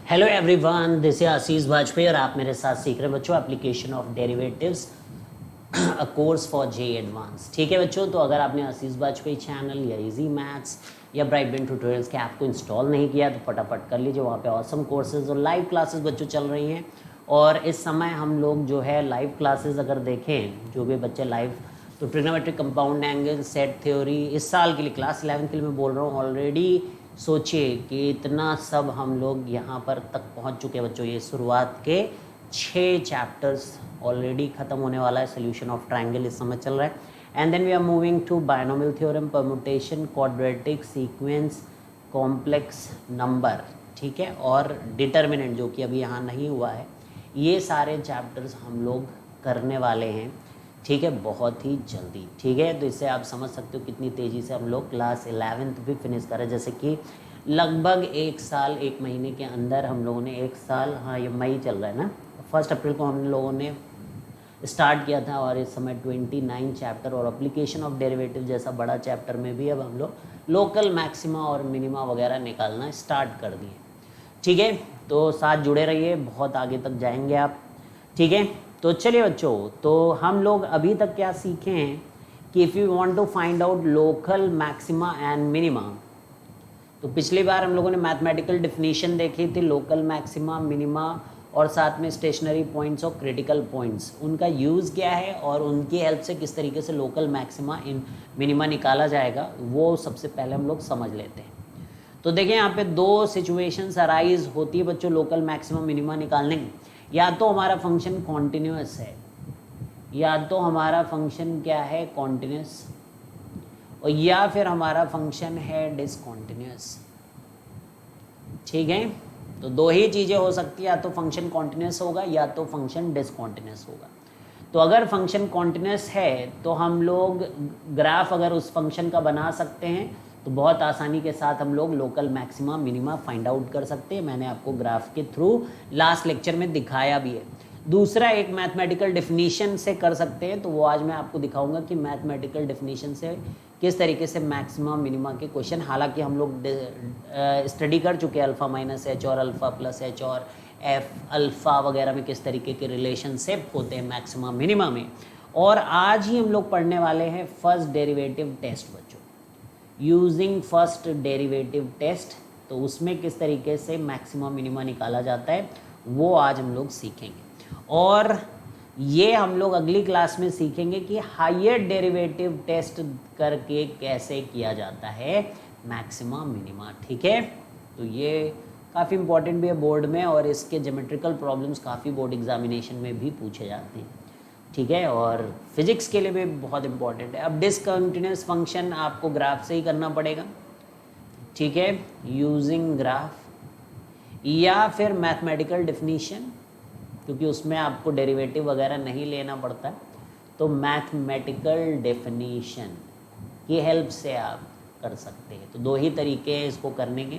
Hello everyone, this is आशीष वाजपेयी और आप मेरे साथ सीख रहे हैं बच्चों application of derivatives a course for J advance. ठीक है बच्चों, तो अगर आपने आशीष वाजपेयी चैनल या इजी मैथ्स या ब्राइटबेन ट्यूटोरियल्स के ऐप को इंस्टॉल नहीं किया तो फटाफट कर लीजिए। वहाँ पे ऑसम कोर्सेज और लाइव क्लासेस बच्चों चल रही हैं। और इस समय हम लोग जो है लाइव क्लासेस अगर देखें, जो भी बच्चे लाइव, तो trigonometric compound angle, set theory, इस साल के लिए क्लास 11 के लिए मैं बोल रहा हूँ। ऑलरेडी सोचिए कि इतना सब हम लोग यहाँ पर तक पहुँच चुके हैं बच्चों। ये शुरुआत के 6 चैप्टर्स ऑलरेडी ख़त्म होने वाला है। सोल्यूशन ऑफ ट्रायंगल इस समय चल रहा है। And then we are moving to binomial theorem, permutation, quadratic, sequence, complex number, ठीक है, और डिटर्मिनेंट जो कि अभी यहाँ नहीं हुआ है। ये सारे चैप्टर्स हम लोग करने वाले हैं, ठीक है, बहुत ही जल्दी। ठीक है, तो इससे आप समझ सकते हो कितनी तेज़ी से हम लोग क्लास 11th भी फिनिश करें। जैसे कि लगभग 1 साल 1 महीने के अंदर हम लोगों ने 1 साल, हाँ ये मई चल रहा है ना, 1 अप्रैल को हम लोगों ने स्टार्ट किया था और इस समय 29 चैप्टर और एप्लीकेशन ऑफ डेरिवेटिव जैसा बड़ा चैप्टर में भी अब हम लोग लोकल मैक्सिमा और मिनिमा वगैरह निकालना स्टार्ट कर दिए। ठीक है, तो साथ जुड़े रहिए, बहुत आगे तक जाएंगे आप। ठीक है, तो चलिए बच्चों, तो हम लोग अभी तक क्या सीखे हैं कि if you want to find out local maxima and minima, तो पिछली बार हम लोगों ने मैथमेटिकल डिफिनीशन देखी थी लोकल मैक्सिमा, मिनिमा और साथ में स्टेशनरी पॉइंट्स और क्रिटिकल पॉइंट्स, उनका यूज़ क्या है और उनकी हेल्प से किस तरीके से लोकल मैक्सिमा इन मिनिमा निकाला जाएगा, वो सबसे पहले हम लोग समझ लेते हैं। तो देखें, यहाँ पे 2 सिचुएशंस अराइज होती है बच्चों लोकल मैक्सिमा मिनिमा निकालने की। या तो हमारा फंक्शन कॉन्टिन्यूस है, या तो हमारा फंक्शन क्या है, कॉन्टिन्यूस, और या फिर हमारा फंक्शन है डिसकॉन्टिन्यूस। ठीक है, तो 2 ही चीज़ें हो सकती है, या तो फंक्शन कॉन्टिन्यूस होगा या तो फंक्शन डिसकॉन्टिन्यूस होगा। तो अगर फंक्शन कॉन्टिन्यूस है तो हम लोग ग्राफ अगर उस फंक्शन का बना सकते हैं तो बहुत आसानी के साथ हम लोग local maxima minima find out कर सकते हैं। मैंने आपको ग्राफ के थ्रू लास्ट लेक्चर में दिखाया भी है। दूसरा एक मैथमेटिकल डेफिनीशन से कर सकते हैं, तो वो आज मैं आपको दिखाऊंगा कि मैथमेटिकल डेफिनीशन से किस तरीके से मैक्सिमा मिनिमा के क्वेश्चन, हालांकि हम लोग स्टडी कर चुके हैं अल्फ़ा माइनस एच और अल्फ़ा प्लस एच और एफ अल्फ़ा वगैरह में किस तरीके के रिलेशनशिप होते हैं मैक्सिमा मिनिमा में। और आज ही हम लोग पढ़ने वाले हैं फर्स्ट डेरिवेटिव टेस्ट बच्चों, यूजिंग फर्स्ट डेरिवेटिव टेस्ट। तो उसमें किस तरीके से मैक्सिमा मिनिमा निकाला जाता है वो आज हम लोग सीखेंगे। और ये हम लोग अगली क्लास में सीखेंगे कि हायर डेरिवेटिव टेस्ट करके कैसे किया जाता है मैक्सिमा मिनिमा। ठीक है, तो ये काफ़ी इंपॉर्टेंट भी है बोर्ड में, और इसके ज्योमेट्रिकल प्रॉब्लम्स काफ़ी बोर्ड एग्जामिनेशन में भी पूछे जाते हैं। ठीक है, और फिजिक्स के लिए भी बहुत इंपॉर्टेंट है। अब डिसकंटिन्यूस फंक्शन आपको ग्राफ से ही करना पड़ेगा, ठीक है, यूजिंग ग्राफ, या फिर मैथमेटिकल डेफिनीशन, क्योंकि उसमें आपको डेरिवेटिव वगैरह नहीं लेना पड़ता है, तो मैथमेटिकल डेफिनीशन की हेल्प से आप कर सकते हैं। तो 2 ही तरीके हैं इसको करने के,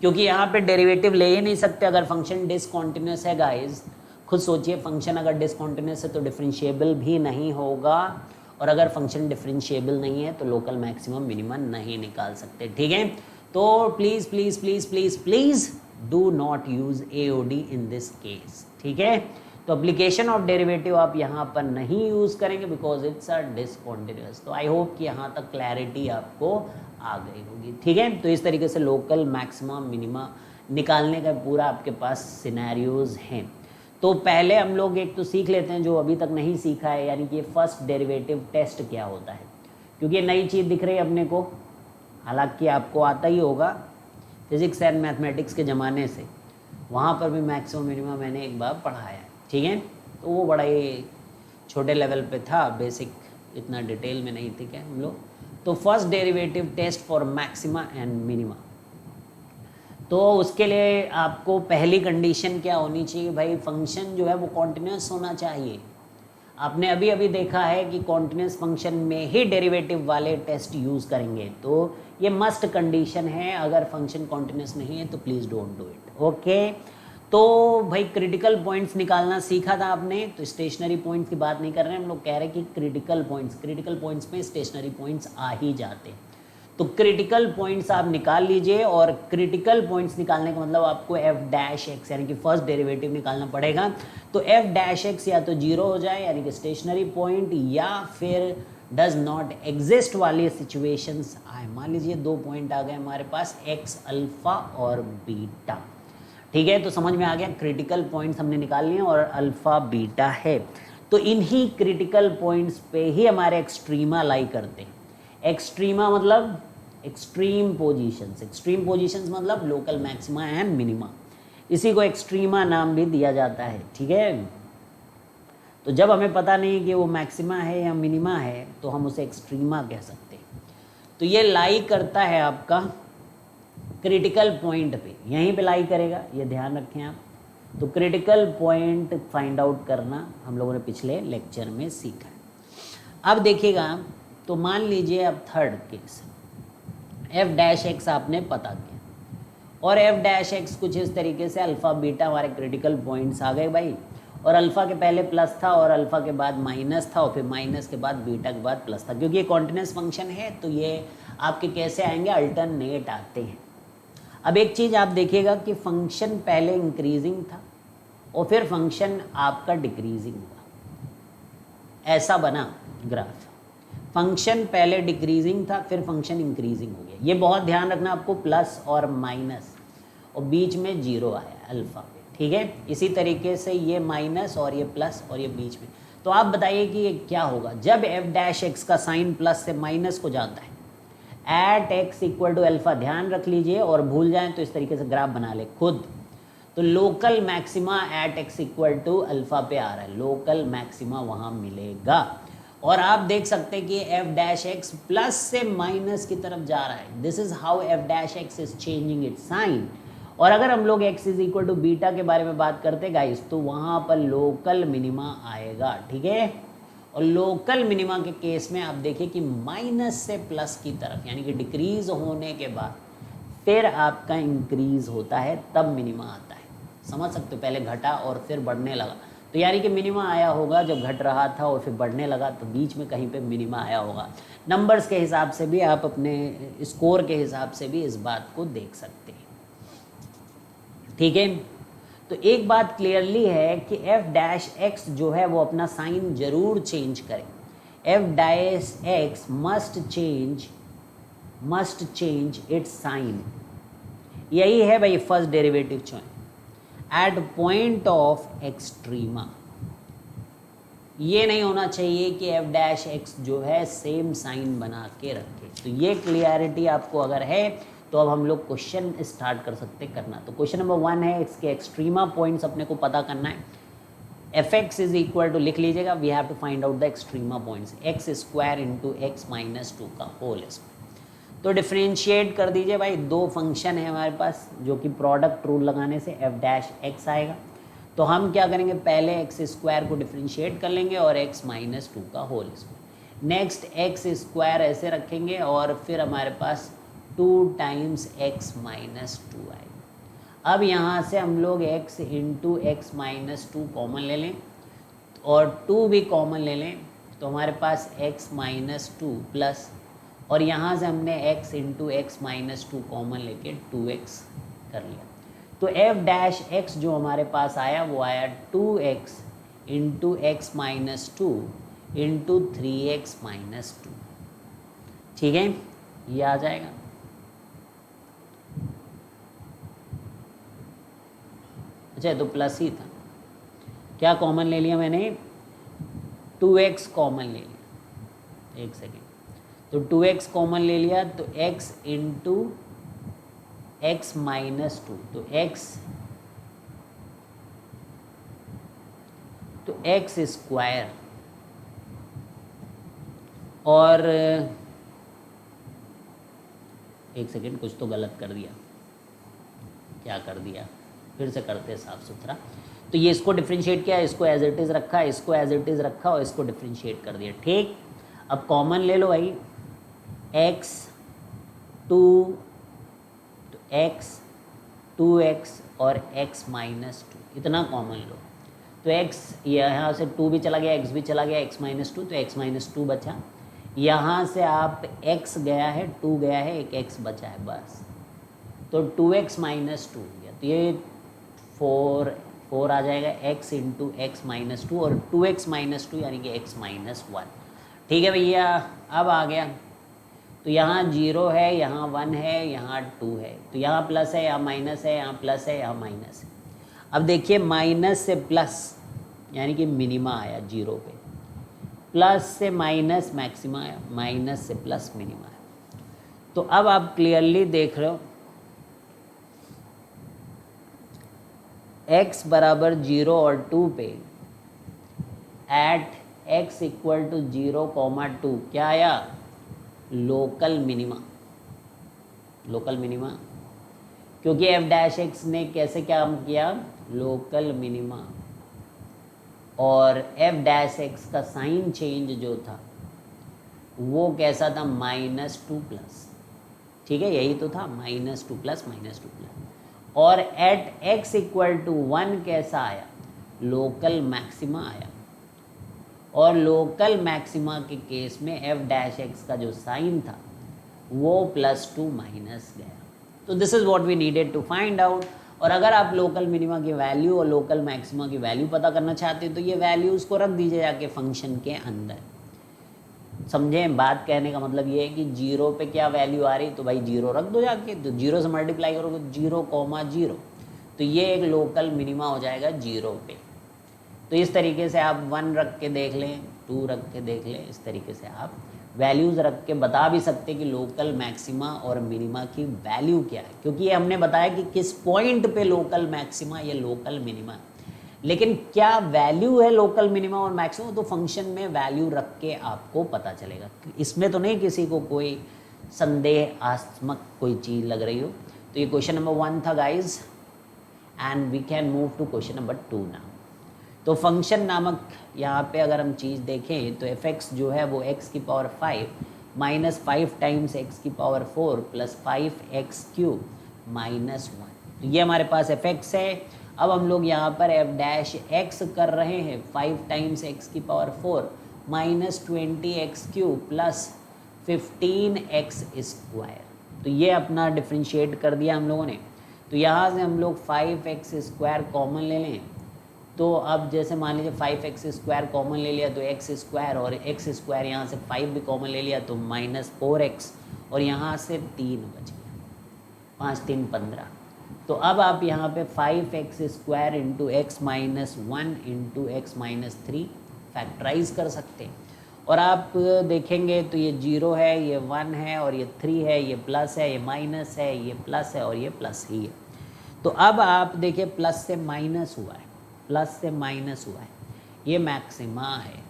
क्योंकि यहाँ पे डेरिवेटिव ले ही नहीं सकते अगर फंक्शन डिसकंटिन्यूस है गाइस। खुद सोचिए, फंक्शन अगर डिसकंटिन्यूस है तो डिफरेंशिएबल भी नहीं होगा, और अगर फंक्शन डिफरेंशिएबल नहीं है तो लोकल मैक्सिमम मिनिमम नहीं निकाल सकते। ठीक है, तो please please please please please do not use AOD in this case. ठीक है, तो एप्लीकेशन ऑफ डेरिवेटिव आप यहाँ पर नहीं यूज़ करेंगे बिकॉज इट्स अ डिसकंटिन्यूअस। तो आई होप कि यहाँ तक क्लैरिटी आपको आ गई होगी। ठीक है, तो इस तरीके से लोकल मैक्सिमा मिनिमा निकालने का पूरा आपके पास सिनेरियोज हैं। तो पहले हम लोग एक तो सीख लेते हैं जो अभी तक नहीं सीखा है, यानी कि फर्स्ट डेरिवेटिव टेस्ट क्या होता है, क्योंकि ये नई चीज़ दिख रही है अपने को। हालांकि आपको आता ही होगा फिजिक्स एंड मैथमेटिक्स के ज़माने से, वहाँ पर भी मैक्सिमम मिनिमम मैंने एक बार पढ़ाया है। ठीक है, तो वो बड़ा ही छोटे लेवल पे था, बेसिक, इतना डिटेल में नहीं थे क्या हम लोग। तो first derivative test for maxima and minima, तो उसके लिए आपको पहली कंडीशन क्या होनी चाहिए भाई, फंक्शन जो है वो कॉन्टिन्यूस होना चाहिए। आपने अभी अभी देखा है कि कॉन्टिन्यूस फंक्शन में ही डेरिवेटिव वाले टेस्ट यूज़ करेंगे, तो ये मस्ट कंडीशन है। अगर फंक्शन कॉन्टिन्यूस नहीं है तो please don't do it. Okay, तो भाई क्रिटिकल पॉइंट्स निकालना सीखा था आपने, तो स्टेशनरी पॉइंट्स की बात नहीं कर रहे हैं हम लोग, कह रहे हैं कि क्रिटिकल पॉइंट्स में स्टेशनरी पॉइंट्स आ ही जाते हैं। तो क्रिटिकल पॉइंट्स आप निकाल लीजिए, और क्रिटिकल पॉइंट्स निकालने का मतलब आपको एफ डैश एक्स यानी कि फर्स्ट डेरिवेटिव निकालना पड़ेगा। तो एफ डैश एक्स या तो जीरो हो जाए यानी कि स्टेशनरी पॉइंट, या फिर डज नॉट एग्जिस्ट वाली सिचुएशंस आए। मान लीजिए दो पॉइंट आ गए हमारे पास, एक्स अल्फा और बीटा। ठीक है, तो समझ में आ गया, क्रिटिकल पॉइंट्स हमने निकाल लिए और अल्फा बीटा है। तो इन्हीं क्रिटिकल पॉइंट्स पे ही हमारे एक्सट्रीमा लाई करते हैं। एक्सट्रीमा मतलब एक्सट्रीम पोजीशंस, एक्सट्रीम पोजीशंस मतलब लोकल मैक्सिमा एंड मिनिमा, इसी को एक्सट्रीमा नाम भी दिया जाता है। ठीक है, तो जब हमें पता नहीं कि वो मैक्सिमा है या मिनिमा है तो हम उसे एक्सट्रीमा कह सकते हैं। तो ये लाई करता है आपका क्रिटिकल पॉइंट पे, यहीं पे लाई करेगा, ये ध्यान रखें आप। तो क्रिटिकल पॉइंट फाइंड आउट करना हम लोगों ने पिछले लेक्चर में सीखा है। अब देखिएगा, तो मान लीजिए अब third case, F dash x आपने पता किया, और एफ डैश एक्स कुछ इस तरीके से, अल्फ़ा बीटा हमारे क्रिटिकल पॉइंट्स आ गए भाई, और अल्फ़ा के पहले प्लस था और अल्फ़ा के बाद माइनस था और फिर माइनस के बाद बीटा के बाद प्लस था। क्योंकि ये कॉन्टिन्यूस फंक्शन है तो ये आपके कैसे आएंगे, अल्टरनेट आते हैं। अब एक चीज़ आप देखिएगा कि फंक्शन पहले इंक्रीजिंग था और फिर फंक्शन आपका डिक्रीजिंग हुआ, ऐसा बना ग्राफ। फंक्शन पहले डिक्रीजिंग था फिर फंक्शन इंक्रीजिंग हो गया। ये बहुत ध्यान रखना आपको, प्लस और माइनस और बीच में जीरो आया अल्फ़ा पे। ठीक है, इसी तरीके से ये माइनस और ये प्लस और ये बीच में। तो आप बताइए कि ये क्या होगा जब एफ डैश एक्स का साइन प्लस से माइनस को जाता है, at x equal to alpha. ध्यान रख लीजिए, और भूल जाएं तो इस तरीके से ग्राफ बना ले खुद। तो local maxima at x equal to alpha पे आ रहा है, लोकल मैक्सिमा वहाँ मिलेगा। और आप देख सकते हैं कि एफ डैश एक्स प्लस से माइनस की तरफ जा रहा है। This is how f dash x is changing its sign. और अगर हम लोग x is equal to beta के बारे में बात करते गाइस, तो वहाँ पर लोकल मिनिमा आएगा। ठीक है, और लोकल मिनिमा के केस में आप देखिए कि माइनस से प्लस की तरफ यानी कि डिक्रीज होने के बाद फिर आपका इंक्रीज होता है, तब मिनिमा आता है। समझ सकते हो, पहले घटा और फिर बढ़ने लगा, तो यानी कि मिनिमा आया होगा जब घट रहा था और फिर बढ़ने लगा, तो बीच में कहीं पे मिनिमा आया होगा। नंबर्स के हिसाब से भी आप अपने स्कोर के हिसाब से भी इस बात को देख सकते हैं। ठीक है, तो एक बात क्लियरली है कि एफ डैश एक्स जो है वो अपना साइन जरूर चेंज करे। F dash x must change its sign. यही है भाई first derivative choice at point of extrema. ये नहीं होना चाहिए कि एफ डैश एक्स जो है सेम साइन बना के रखे। तो ये क्लियरिटी आपको अगर है तो अब हम लोग क्वेश्चन स्टार्ट कर सकते करना। तो क्वेश्चन नंबर 1 है, इसके एक्सट्रीमा पॉइंट्स अपने को पता करना है। F x is equal to, लिख लीजिएगा, we have to find out the extrema points, x square into x minus 2 का होल स्क्वायर। तो डिफ्रेंशिएट कर दीजिए भाई, दो फंक्शन है हमारे पास जो कि प्रोडक्ट रूल लगाने से एफ डैश एक्स आएगा। तो हम क्या करेंगे, पहले एक्स स्क्वायर को डिफ्रेंशिएट कर लेंगे और एक्स माइनस 2 का whole square. Next x square ऐसे रखेंगे और फिर हमारे पास 2 टाइम्स एक्स माइनस 2 आएगा। अब यहाँ से हम लोग x into x minus 2 common ले लें और 2 भी कॉमन ले लें, तो हमारे पास x माइनस 2 प्लस, और यहाँ से हमने x into x minus 2 common लेके 2x कर लिया। तो एफ डैश एक्स जो हमारे पास आया वो आया 2x into x minus 2 into 3x minus 2। ठीक है, ये आ जाएगा। अच्छा, तो प्लस ही था, क्या कॉमन ले लिया मैंने, 2x कॉमन ले लिया। एक सेकेंड, तो 2x कॉमन ले लिया तो x इंटू एक्स माइनस 2, तो x स्क्वायर, और एक सेकेंड, कुछ तो गलत कर दिया, क्या कर दिया, फिर से करते साफ सुथरा। तो ये इसको डिफ्रेंशिएट किया, इसको एज इट इज़ रखा, इसको एज इट इज़ रखा और इसको डिफ्रेंशिएट कर दिया। ठीक, अब कॉमन ले लो भाई, x 2 तो x 2x और x माइनस 2, इतना कॉमन लो। तो x यहाँ से 2 भी चला गया, x भी चला गया, x माइनस 2, तो x माइनस 2 बचा। यहाँ से आप x गया है, 2 गया है, एक x बचा है बस, तो 2x माइनस 2 हो गया, तो ये 4 आ जाएगा x इंटू एक्स माइनस 2 और 2x माइनस 2 यानी कि x माइनस 1। ठीक है भैया, अब आ गया, तो यहाँ 0 है, यहाँ 1 है, यहाँ 2 है, तो यहाँ प्लस है, यहाँ माइनस है, यहाँ प्लस है, यहाँ माइनस है। अब देखिए माइनस से प्लस यानी कि मिनिमा आया 0 पे, प्लस से माइनस मैक्सिमा आया, माइनस से प्लस मिनिमा आया। तो अब आप क्लियरली देख रहे हो x बराबर 0 और 2 पे एट x इक्वल टू 0, 2 क्या आया? Local minima. लोकल मिनिमा क्योंकि एफ डैश एक्स ने कैसे काम किया? लोकल मिनिमा, और एफ डैश एक्स का साइन चेंज जो था वो कैसा था? -2 प्लस। ठीक है, यही तो था, -2 प्लस -2 प्लस। और एट एक्स इक्वल टू 1 कैसा आया? लोकल मैक्सिमा आया। और लोकल मैक्सिमा के केस में एफ डैश एक्स का जो साइन था वो +2 माइनस गया। तो this is what we needed to find out. और अगर आप लोकल मिनिमा की वैल्यू और लोकल मैक्सिमा की वैल्यू पता करना चाहते हैं तो ये वैल्यूज़ को रख दीजिए जाके फंक्शन के अंदर। समझें बात? कहने का मतलब ये है कि 0 पे क्या वैल्यू आ रही, तो भाई 0 रख दो जाके, तो 0 से मल्टीप्लाई करोगे 0, 0, तो ये एक लोकल मिनिमा हो जाएगा 0 पे। तो इस तरीके से आप 1 रख के देख लें, 2 रख के देख लें, इस तरीके से आप वैल्यूज़ रख के बता भी सकते कि लोकल मैक्सिमा और मिनिमा की वैल्यू क्या है, क्योंकि ये हमने बताया कि किस पॉइंट पे लोकल मैक्सिमा या लोकल मिनिमा है, लेकिन क्या वैल्यू है लोकल मिनिमा और मैक्सिमा, तो फंक्शन में वैल्यू रख के आपको पता चलेगा। इसमें तो नहीं किसी को कोई संदेहात्मक कोई चीज़ लग रही हो। तो ये क्वेश्चन नंबर 1 था guys, and we can move to question number 2 now. तो फंक्शन नामक यहाँ पे अगर हम चीज़ देखें तो एफ एक्स जो है वो x की पावर 5 माइनस 5 टाइम्स x की पावर 4 प्लस 5x³ माइनस 1, तो ये हमारे पास एफ एक्स है। अब हम लोग यहाँ पर एफ डैश एक्स कर रहे हैं 5 टाइम्स x की power 4 minus 20x³ plus 15x², तो ये अपना डिफ्रेंशिएट कर दिया हम लोगों ने। तो यहाँ से हम लोग 5x² कॉमन ले लें, तो अब जैसे मान लीजिए 5x² कॉमन ले लिया तो x² और x² यहाँ से 5 भी कॉमन ले लिया तो -4x, और यहाँ से 3 बच गया, 5 3 15। तो अब आप यहाँ पे 5x² into x minus 1 into x minus 3 factorise कर सकते हैं। और आप देखेंगे तो ये 0 है, ये 1 है, और ये 3 है, ये प्लस है, ये माइनस है, ये प्लस है, और ये प्लस ही है। तो अब आप देखिए प्लस से माइनस हुआ है, प्लस से माइनस हुआ है, ये मैक्सिमा है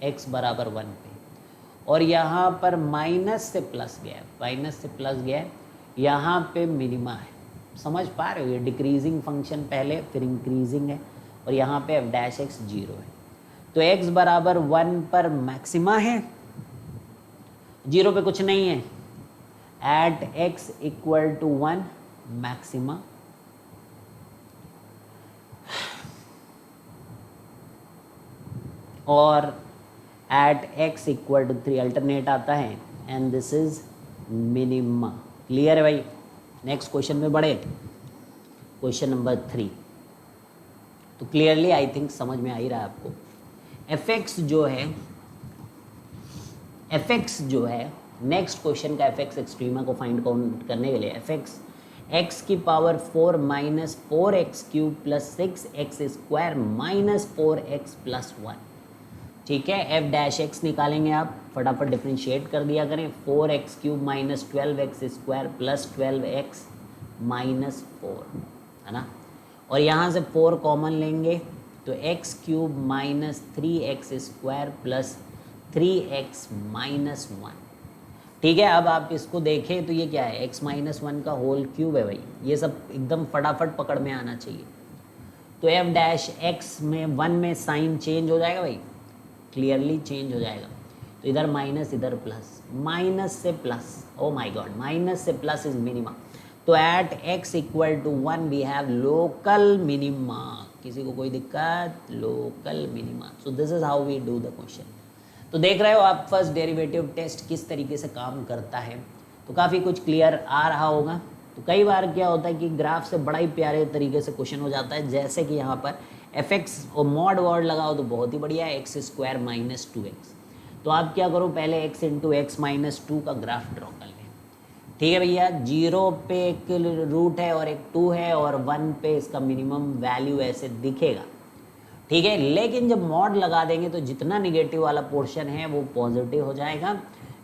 x बराबर 1 पे, और यहाँ पर माइनस से प्लस गया है, माइनस से प्लस गया है, यहाँ पे मिनिमा है। समझ पा रहे हो? ये डिक्रीजिंग फंक्शन पहले फिर इंक्रीजिंग है, और यहाँ पे एफ डैश एक्स 0 है। तो x बराबर 1 पर मैक्सिमा है, 0 पे कुछ नहीं है, at x equal to 1 maxima, और at x equal to 3 alternate आता है, and this is minima. Clear है भाई? नेक्स्ट क्वेश्चन में बढ़े, क्वेश्चन नंबर 3। तो क्लियरली आई थिंक समझ में आ ही रहा है आपको। एफ एक्स जो है नेक्स्ट क्वेश्चन का एफ एक्स एक्सट्रीमा को फाइंड करने के लिए एफ एक्स x की power 4 minus 4x³ plus 6x² minus 4x plus 1। ठीक है, एफ डैश एक्स निकालेंगे आप, फटाफट डिफ्रेंशिएट कर दिया करें, 4x³ minus 12x² plus 12x minus 4, है ना। और यहाँ से 4 कॉमन लेंगे तो x³ minus 3x² plus 3x minus 1। ठीक है, अब आप इसको देखें तो ये क्या है? x माइनस 1 का होल क्यूब है भाई, ये सब एकदम फटाफट पकड़ में आना चाहिए। तो एफ डैश एक्स में 1 में साइन चेंज हो जाएगा भाई, क्लियरली चेंज हो जाएगा। तो इधर माइनस इधर प्लस, माइनस से plus, oh my God, minus से प्लस इज मिनिमा। तो at x equal to 1 we have local minima. किसी को कोई दिक्कत? Local minima. So this is how we do the question. तो देख रहे हो आप फर्स्ट डेरिवेटिव टेस्ट किस तरीके से काम करता है, तो काफ़ी कुछ क्लियर आ रहा होगा। तो कई बार क्या होता है कि ग्राफ से बड़ा ही प्यारे तरीके से क्वेश्चन हो जाता है, जैसे कि यहाँ पर एफ एक्स और मॉड वर्ड लगाओ तो बहुत ही बढ़िया है, एक्स स्क्वायर माइनस 2x। तो आप क्या करो, पहले x इंटू एक्स माइनस 2 का ग्राफ ड्रॉ कर लें। ठीक है भैया, 0 पे एक रूट है और एक 2 है और 1 पे इसका मिनिमम वैल्यू ऐसे दिखेगा। ठीक है, लेकिन जब मॉड लगा देंगे तो जितना निगेटिव वाला पोर्शन है वो पॉजिटिव हो जाएगा।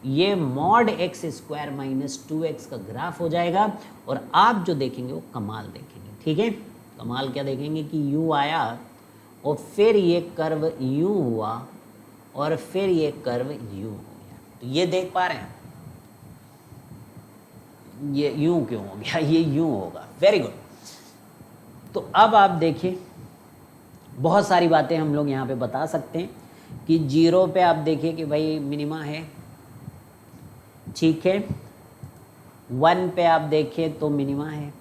ये mod x square minus 2x का ग्राफ हो जाएगा और आप जो देखेंगे वो कमाल देखेंगे। ठीक है, कमाल क्या देखेंगे कि u आया और फिर ये कर्व u हुआ और फिर ये कर्व u हो गया। तो ये देख पा रहे हैं, ये यूं क्यों हो गया, ये यूं होगा। Very good. तो अब आप देखिए, बहुत सारी बातें हम लोग यहाँ पे बता सकते हैं कि 0 पे आप देखिए कि भाई मिनिमा है, ठीक है। 1 पे आप देखें तो मिनिमा है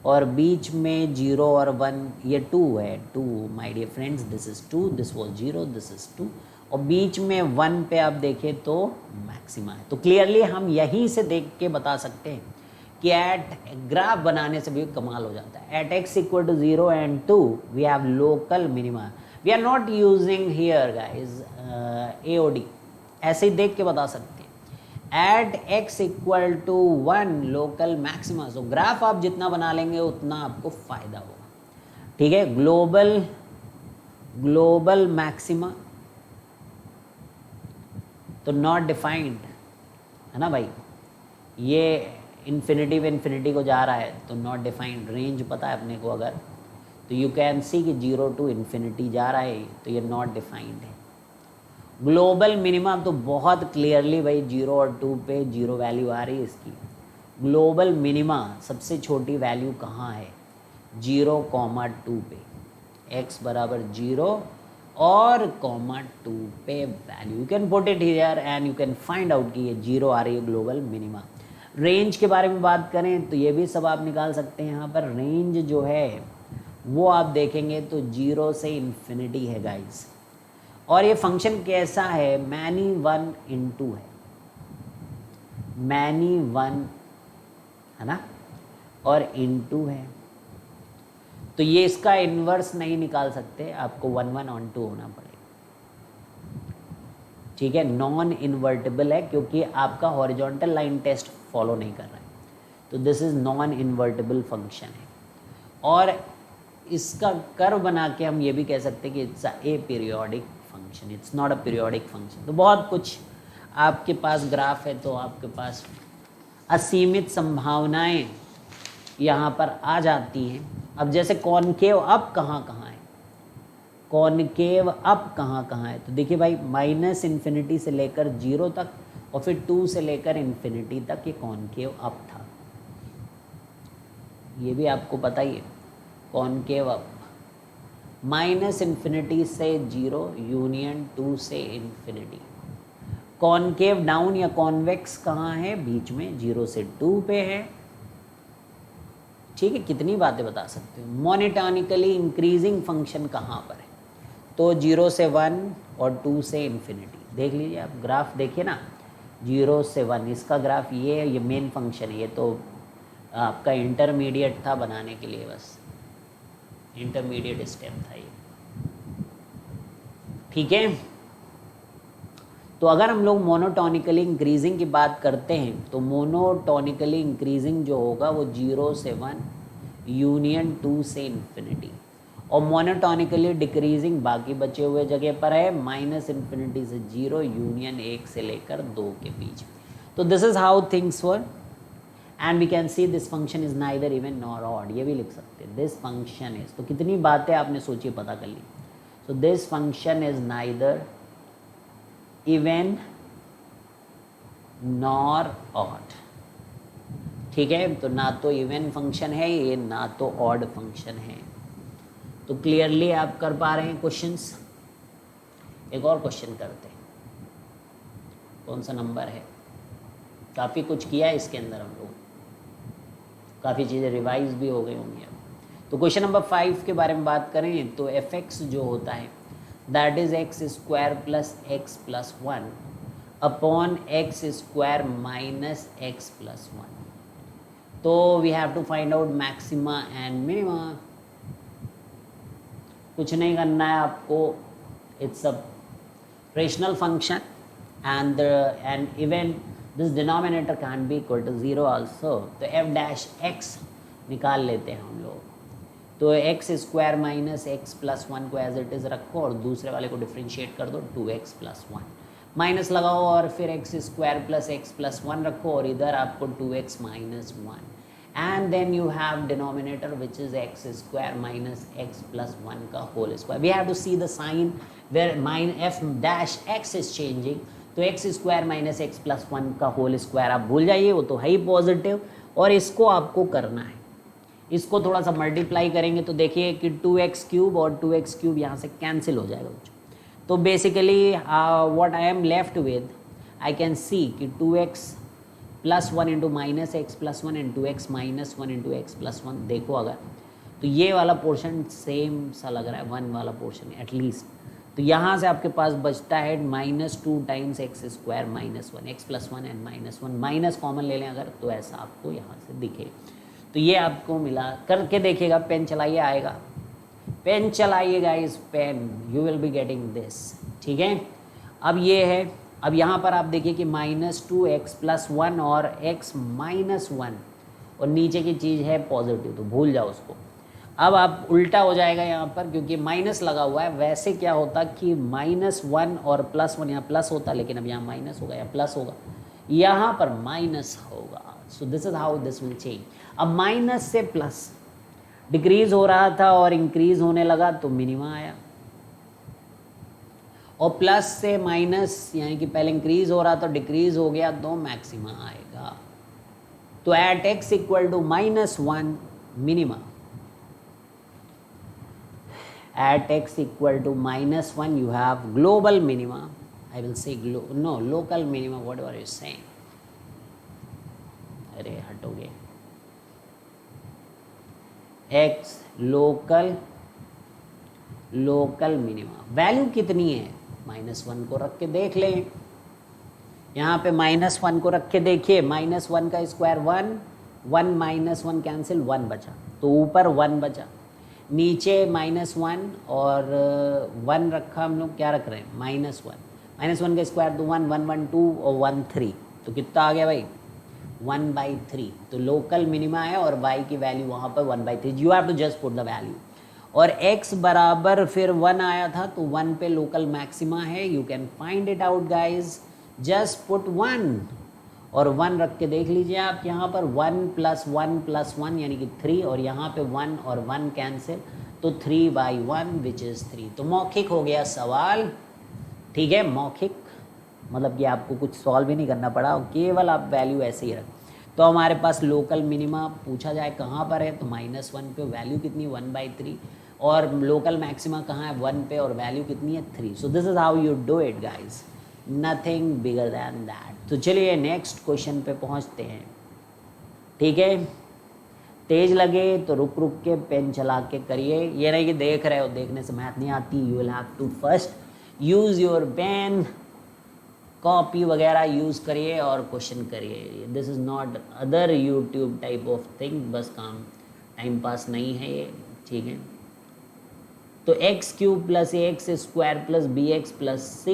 और बीच में 0 और 1 ये 2 है। 2 my dear friends, this is 2, this was 0, this is 2 और बीच में 1 पे आप देखें तो मैक्सिमा है। तो क्लियरली हम यहीं से देख के बता सकते हैं कि एट ग्राफ बनाने से भी कमाल हो जाता है। At x equal to 0 and 2 we have local minima. We are not using here guys AOD, ऐसे ही देख के बता सकते हैं। At x equal to 1 local maxima. तो ग्राफ आप जितना बना लेंगे उतना आपको फायदा होगा। ठीक है, ग्लोबल मैक्सिमा तो नॉट डिफाइंड है ना भाई, ये इन्फिनिटी को जा रहा है तो नॉट डिफाइंड। रेंज पता है अपने को अगर, तो यू कैन सी कि 0 टू इन्फिनिटी जा रहा है तो ये नॉट डिफाइंड है। ग्लोबल मिनिमा तो बहुत क्लियरली भाई 0 और 2 पे 0 वैल्यू आ रही है इसकी। ग्लोबल मिनिमा सबसे छोटी वैल्यू कहाँ है, 0,2 पे, x बराबर 0 और 2 पे value. You can put it here and you can find out कि ये 0 आ रही है ग्लोबल मिनिमा। रेंज के बारे में बात करें तो ये भी सब आप निकाल सकते हैं। यहाँ पर रेंज जो है वो आप देखेंगे तो 0 से इन्फिनिटी है गाइस। और ये फंक्शन कैसा है, मैनी 1 इंटू है, मैनी 1 है ना और इंटू है। तो ये इसका इन्वर्स नहीं निकाल सकते, आपको 1 1 ऑन 2 होना पड़ेगा। ठीक है, नॉन इन्वर्टेबल है क्योंकि आपका हॉरिजॉन्टल लाइन टेस्ट फॉलो नहीं कर रहा है, तो this is non invertible function है। और इसका कर्व बना के हम ये भी कह सकते हैं कि it's a periodic function, it's not a periodic function. तो बहुत कुछ आपके पास ग्राफ है तो आपके पास असीमित संभावनाएं यहाँ पर आ जाती हैं। अब जैसे कॉनकेव अप कहाँ कहाँ है, कॉनकेव अप कहाँ कहाँ है, तो देखिए भाई माइनस इन्फिनिटी से लेकर 0 तक और फिर 2 से लेकर इन्फिनिटी तक ये कॉनकेव अप था। ये भी आपको पता ही है, कॉनकेव अप माइनस इन्फिनिटी से 0 यूनियन 2 से इन्फिनिटी। कॉनकेव डाउन या कॉन्वेक्स कहाँ है, बीच में 0 से 2 पे है। ठीक है, कितनी बातें बता सकते हो। मोनोटोनिकली इंक्रीजिंग फंक्शन कहाँ पर है, तो 0 से 1 और 2 से इन्फिनिटी। देख लीजिए आप ग्राफ देखिए ना, 0 से 1 इसका ग्राफ ये है, ये मेन फंक्शन है। ये तो आपका इंटरमीडिएट था बनाने के लिए, बस इंटरमीडिएट स्टेप था ये। ठीक है, तो अगर हम लोग मोनोटोनिकली इंक्रीजिंग की बात करते हैं तो मोनोटोनिकली इंक्रीजिंग जो होगा वो 0 से 1 यूनियन 2 से इन्फिनिटी, और मोनोटोनिकली डिक्रीजिंग बाकी बचे हुए जगह पर है माइनस इन्फिनिटी से 0 यूनियन 1 से लेकर 2 के बीच। तो this is how things were and we can see this function is neither even nor odd. ये भी लिख सकते हैं दिस फंक्शन इज। तो कितनी बातें आपने सोची पता कर ली। So this function is neither even nor odd. ठीक है, तो ना तो इवन फंक्शन है ये, ना तो ऑड फंक्शन है। तो क्लियरली आप कर पा रहे हैं क्वेश्चंस। एक और क्वेश्चन करते हैं, कौन सा नंबर है, काफ़ी कुछ किया है इसके अंदर हम लोग, काफ़ी चीज़ें रिवाइज भी हो गई होंगी अब। तो क्वेश्चन नंबर 5 के बारे में बात करें तो एफ एक्स जो होता है that is x square plus x plus one upon x square minus x plus one. तो we have to find out maxima and minima. कुछ नहीं करना है आपको, it's a rational function and even this denominator can be equal to 0 also. तो f dash x निकाल लेते हैं हम लोग. तो x square minus x plus one को एज इट इज़ रखो और दूसरे वाले को डिफ्रेंशिएट कर दो 2x प्लस वन, माइनस लगाओ और फिर x square plus x plus one रखो और इधर आपको 2x minus one, and then you have denominator which is x square minus x plus 1 का whole square. We have to see the sign where f dash x is changing. तो x square minus x plus 1 का whole square आप भूल जाइए, वो तो है ही positive, और इसको आपको करना है. इसको थोड़ा सा मल्टीप्लाई करेंगे तो देखिए कि 2x क्यूब और 2x क्यूब यहाँ से कैंसिल हो जाएगा. तो basically what I am left with, I can see कि 2x plus one into minus x plus one into x minus one into x plus one. देखो अगर तो ये वाला पोर्शन सेम सा लग रहा है, वन वाला पोर्शन एटलीस्ट. तो यहाँ से आपके पास बचता है minus two times x square minus one, x plus one and minus one. Minus common ले लें अगर तो ऐसा आपको यहाँ से दिखे. तो ये आपको मिला. करके देखिएगा, पेन चलाइए, आएगा. पेन चलाइएगा, इस pen you will be getting this. ठीक है, अब ये है. अब यहाँ पर आप देखिए कि minus two x plus one और एक्स माइनस वन और नीचे की चीज़ है पॉजिटिव, तो भूल जाओ उसको. अब आप उल्टा हो जाएगा यहाँ पर क्योंकि माइनस लगा हुआ है. वैसे क्या होता कि माइनस वन और प्लस वन, यहाँ प्लस होता लेकिन अब यहाँ माइनस होगा या प्लस होगा, यहाँ पर माइनस होगा. सो this is how this will change. अब माइनस से प्लस डिक्रीज हो रहा था और इंक्रीज होने लगा तो मिनिमा आया, और प्लस से माइनस यानी कि पहले इंक्रीज हो रहा था डिक्रीज हो गया तो मैक्सिमा आएगा. तो at x equal to minus one minima, at x equal to minus one you have global minima. I will say no local minima, what are you saying. अरे हटोगे. x लोकल मिनिमा वैल्यू कितनी है, minus one को रख के देख लें. यहाँ पे माइनस वन को रख के देखिए, माइनस वन का square one, one minus one cancel, one बचा. तो ऊपर वन बचा, नीचे माइनस वन और वन रखा हम लोग. क्या रख रहे हैं, माइनस वन. माइनस वन का स्क्वायर तो वन, वन वन टू और वन थ्री. तो कितना आ गया भाई, 1/3. तो लोकल मिनिमा है और y की वैल्यू वहाँ पर 1/3. You have to just put the value. और x बराबर फिर 1 आया था तो 1 पे लोकल मैक्सिमा है. You can find it out guys, just put 1 और 1 रख के देख लीजिए आप. यहाँ पर 1 प्लस 1 यानी कि 3 और यहाँ पे 1 और 1 कैंसिल, तो 3/1 विच इज़ 3. तो मौखिक हो गया सवाल. ठीक है, मौखिक मतलब कि आपको कुछ सॉल्व ही नहीं करना पड़ा, केवल आप वैल्यू ऐसे ही रख. तो हमारे पास लोकल मिनिमा पूछा जाए कहाँ पर है, तो -1 पे वैल्यू कितनी, 1/3. और लोकल मैक्सिमा कहाँ है, 1 पे और वैल्यू कितनी है, 3. सो this is how you do it guys, nothing bigger than that. तो चलिए नेक्स्ट क्वेश्चन पे पहुँचते हैं. ठीक है, तेज लगे तो रुक रुक के पेन चला के करिए. ये नहीं कि देख रहे हो, देखने से मैथ नहीं आती. You will have to first use your pen, copy वगैरह यूज़ करिए और क्वेश्चन करिए. This is not other YouTube type of thing, बस काम टाइम पास नहीं है ये. ठीक है, तो x³ plus ax square plus bx plus c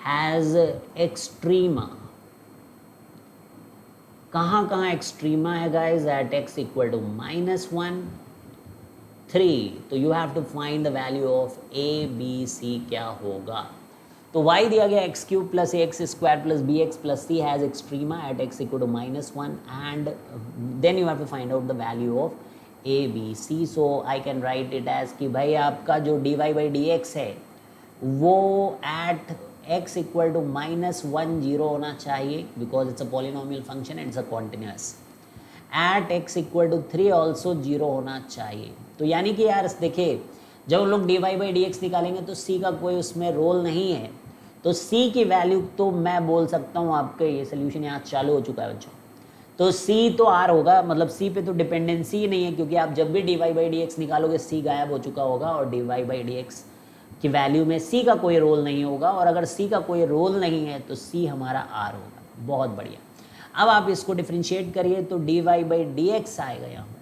has extrema. कहाँ कहाँ एक्सट्रीमा है guys, at x equal to -1, 3. तो you have to find the value of a b c क्या होगा. तो y दिया गया x³ plus ax square plus bx plus c has extrema at x equal to -1 and then you have to find out the value of a b c. So I can write it as कि भाई आपका जो dy/dx है वो eight x equal to -1 0 होना चाहिए because it's a polynomial function and it's a continuous. At x equal to 3 also 0 होना चाहिए. तो यानी कि यार देखिए, जब लोग dy/dx निकालेंगे तो c का कोई उसमें रोल नहीं है. तो c की वैल्यू तो मैं बोल सकता हूँ आपके, ये सोल्यूशन यहाँ चालू हो चुका है बच्चों. तो c तो r होगा, मतलब c पे तो डिपेंडेंसी ही नहीं है क्योंकि आप जब भी dy/dx निकालोगे c गायब हो चुका होगा और dy/dx कि वैल्यू में सी का कोई रोल नहीं होगा, और अगर सी का कोई रोल नहीं है तो सी हमारा आर होगा। बहुत बढ़िया। अब आप इसको डिफ्रेंशिएट करिए तो D Y by D X आएगा यहाँ पर,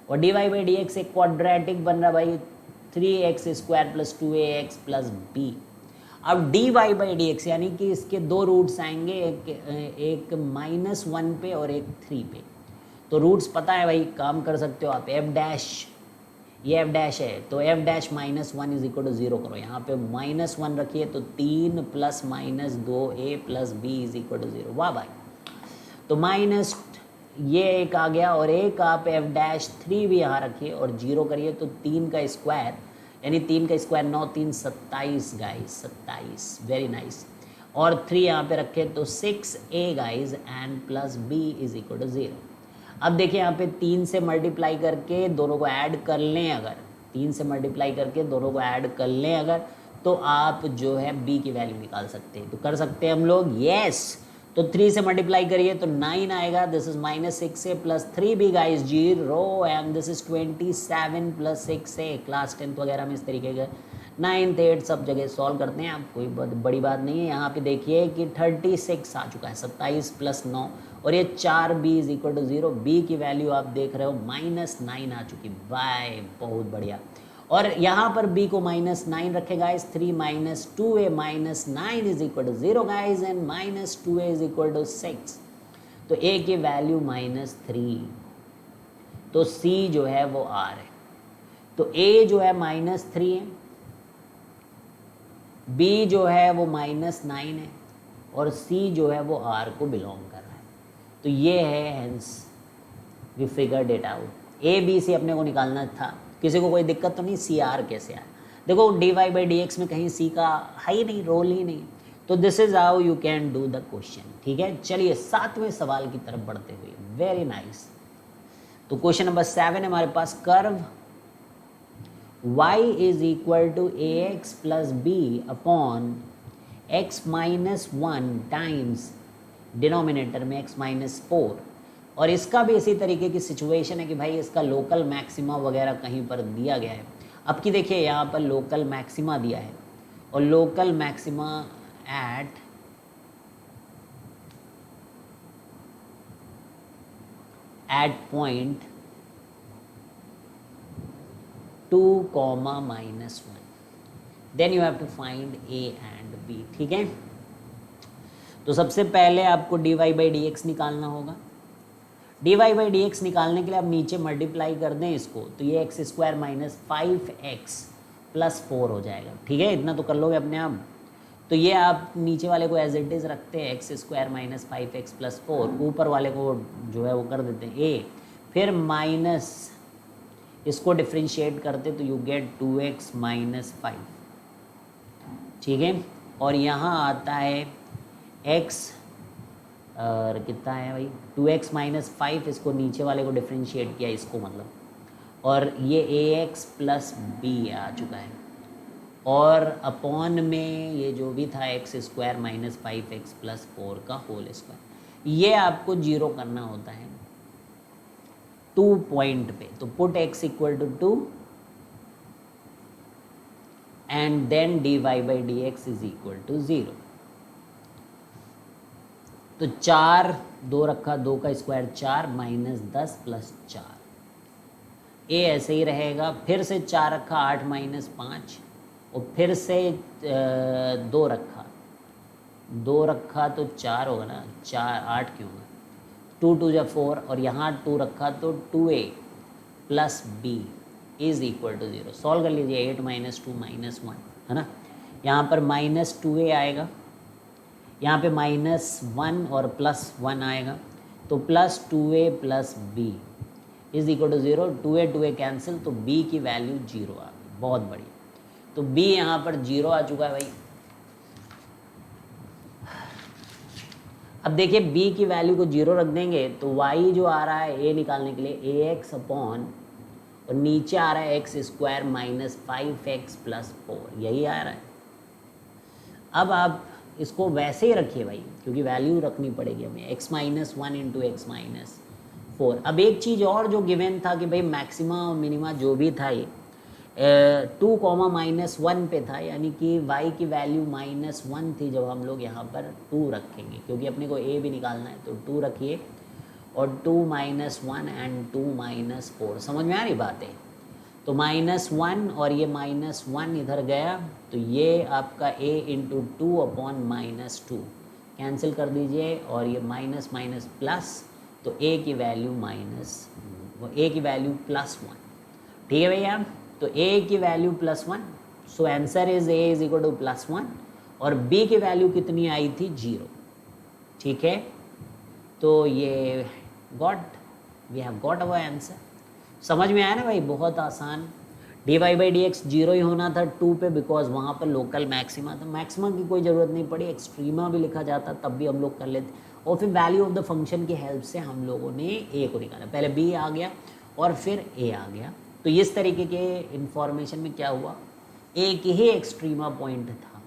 और D Y by D X एक क्वाड्रेटिक बन रहा भाई 3x² plus 2ax plus B. अब D Y by D X यानी कि इसके दो रूट्स आएंगे, एक -1 पे और एक 3 पे। तो रूट्स पता है भाई, काम कर सकते हो आप। एफ डैश, ये एफ डैश है तो f dash -1 is equal to 0 करो, यहाँ पे -1 रखिए तो 3 plus -2a plus b is equal to 0। वाह भाई। तो माइनस ये एक आ गया, और एक आप एफ डैश 3 भी यहाँ रखिए और 0 करिए तो 3 का स्क्वायर, यानी 3 का स्क्वायर 9 3 27 गाइस, 27। Very nice. और 3 यहाँ पे रखे तो 6a guys and plus b is equal to 0। अब देखिए यहाँ पे 3 से मल्टीप्लाई करके दोनों को ऐड कर लें, अगर 3 से मल्टीप्लाई करके दोनों को ऐड कर लें अगर, तो आप जो है b की वैल्यू निकाल सकते हैं। तो कर सकते हैं हम लोग, यस। तो 3 से मल्टीप्लाई करिए तो 9 आएगा, this is -6a plus 3b guys 0, and this is 27 plus 6a। Class 10th वगैरह में इस तरीके के 9th 8th सब जगह सॉल्व करते हैं, आप कोई बड़ी बात नहीं है। यहाँ पे देखिए कि 36 आ चुका है, 27 प्लस 9, और ये 4b is equal to 0। b की वैल्यू आप देख रहे हो -9 आ चुकी। बाय, बहुत बढ़िया। और यहाँ पर b को -9 रखे guys, 3 - 2a - 9 is equal to 0 guys, and -2a is equal to 6। तो a की वैल्यू -3, तो c जो है वो r है। तो a जो है -3 है, b जो है वो -9 है, और c जो है वो r को बिलोंग कर रहा है। तो ये है, hence we figured it out. a b c अपने को निकालना था, किसी को कोई दिक्कत तो नहीं, सी आर कैसे आया। देखो d Y by D x में कहीं सी का है ही नहीं, रोल ही नहीं। तो this is how you can do the question. ठीक है, चलिए 7वें सवाल की तरफ बढ़ते हुए। Very nice. तो क्वेश्चन नंबर 7 है हमारे पास, curve y is equal to A X plus B upon x -1 times denominator में x-4, और इसका भी इसी तरीके की सिचुएशन है कि भाई इसका लोकल मैक्सिमा वगैरह कहीं पर दिया गया है। अब की देखिए यहाँ पर लोकल मैक्सिमा दिया है, और local maxima at point 2, -1, then you have to find a and b। ठीक है, तो सबसे पहले आपको dy बाई डी एक्स निकालना होगा। dy बाई डी एक्स निकालने के लिए आप नीचे मल्टीप्लाई कर दें इसको, तो ये x² - 5x प्लस 4 हो जाएगा। ठीक है, इतना तो कर लोगे अपने आप। तो ये आप नीचे वाले को एज इट इज़ रखते हैं, x² - 5x प्लस 4, ऊपर वाले को जो है वो कर देते हैं a, फिर माइनस इसको डिफ्रेंशिएट करते तो यू गेट 2x - 5। ठीक है, और यहाँ आता है x, और कितना है भाई 2x - 5, इसको नीचे वाले को डिफ्रेंशिएट किया इसको मतलब, और ये ax प्लस b आ चुका है, और अपॉन में ये जो भी था x² - 5x प्लस 4 का होल स्क्वायर। ये आपको 0 करना होता है 2 पॉइंट पे। तो put x equal to 2 and then dy by D x is equal to 0। तो 4 2 रखा, 2 का स्क्वायर 4 - 10 प्लस 4, ए ऐसे ही रहेगा। फिर से 4 रखा, 8 - 5, और फिर से 2 रखा, 2 रखा तो 4 होगा ना, 4 8 क्यों होगा, 2 2 जा 4, और यहाँ 2 रखा तो 2a plus b is equal to 0। Solve कर लीजिए, 8 - 2 -1 है ना, यहाँ पर -2a आएगा, यहाँ पे -1 और +1 आएगा, तो +2a plus b is equal to 0। 2a cancel, तो b की वैल्यू 0 आ गई। बहुत बढ़िया, तो b यहाँ पर 0 आ चुका है भाई। अब देखिए b की वैल्यू को 0 रख देंगे तो y जो आ रहा है a निकालने के लिए ax अपॉन, और नीचे आ रहा है x² - 5x प्लस 4, यही आ रहा है। अब आप इसको वैसे ही रखिए भाई, क्योंकि वैल्यू रखनी पड़ेगी हमें, x - 1 इंटू x - 4। अब एक चीज़ और जो गिवन था कि भाई मैक्सिमा और मिनिमा जो भी था, ये 2 कॉमा -1 पे था, यानी कि y की वैल्यू -1 थी जब हम लोग यहाँ पर 2 रखेंगे, क्योंकि अपने को a भी निकालना है, तो 2 रखिए और 2 -1 एंड 2 -4, समझ में आ रही बात है। तो -1 और ये -1 इधर गया, तो ये आपका a इंटू 2 अपॉन -2 कैंसिल कर दीजिए, और ये माइनस माइनस प्लस, तो a की वैल्यू +1, ठीक है भैया। तो a की वैल्यू +1, so answer is a is equal to +1, और b की वैल्यू कितनी आई थी 0, ठीक है। तो ये we have got our answer. समझ में आया ना भाई, बहुत आसान। dy/dx 0 ही होना था 2 पे, बिकॉज वहाँ पर लोकल मैक्सिमा था, मैक्सिमा की कोई ज़रूरत नहीं पड़ी, एक्सट्रीमा भी लिखा जाता तब भी हम लोग कर लेते, और फिर वैल्यू ऑफ द फंक्शन की हेल्प से हम लोगों ने a को निकाला, पहले b आ गया और फिर a आ गया। तो इस तरीके के इंफॉर्मेशन में क्या हुआ, एक ही एक्सट्रीमा पॉइंट था,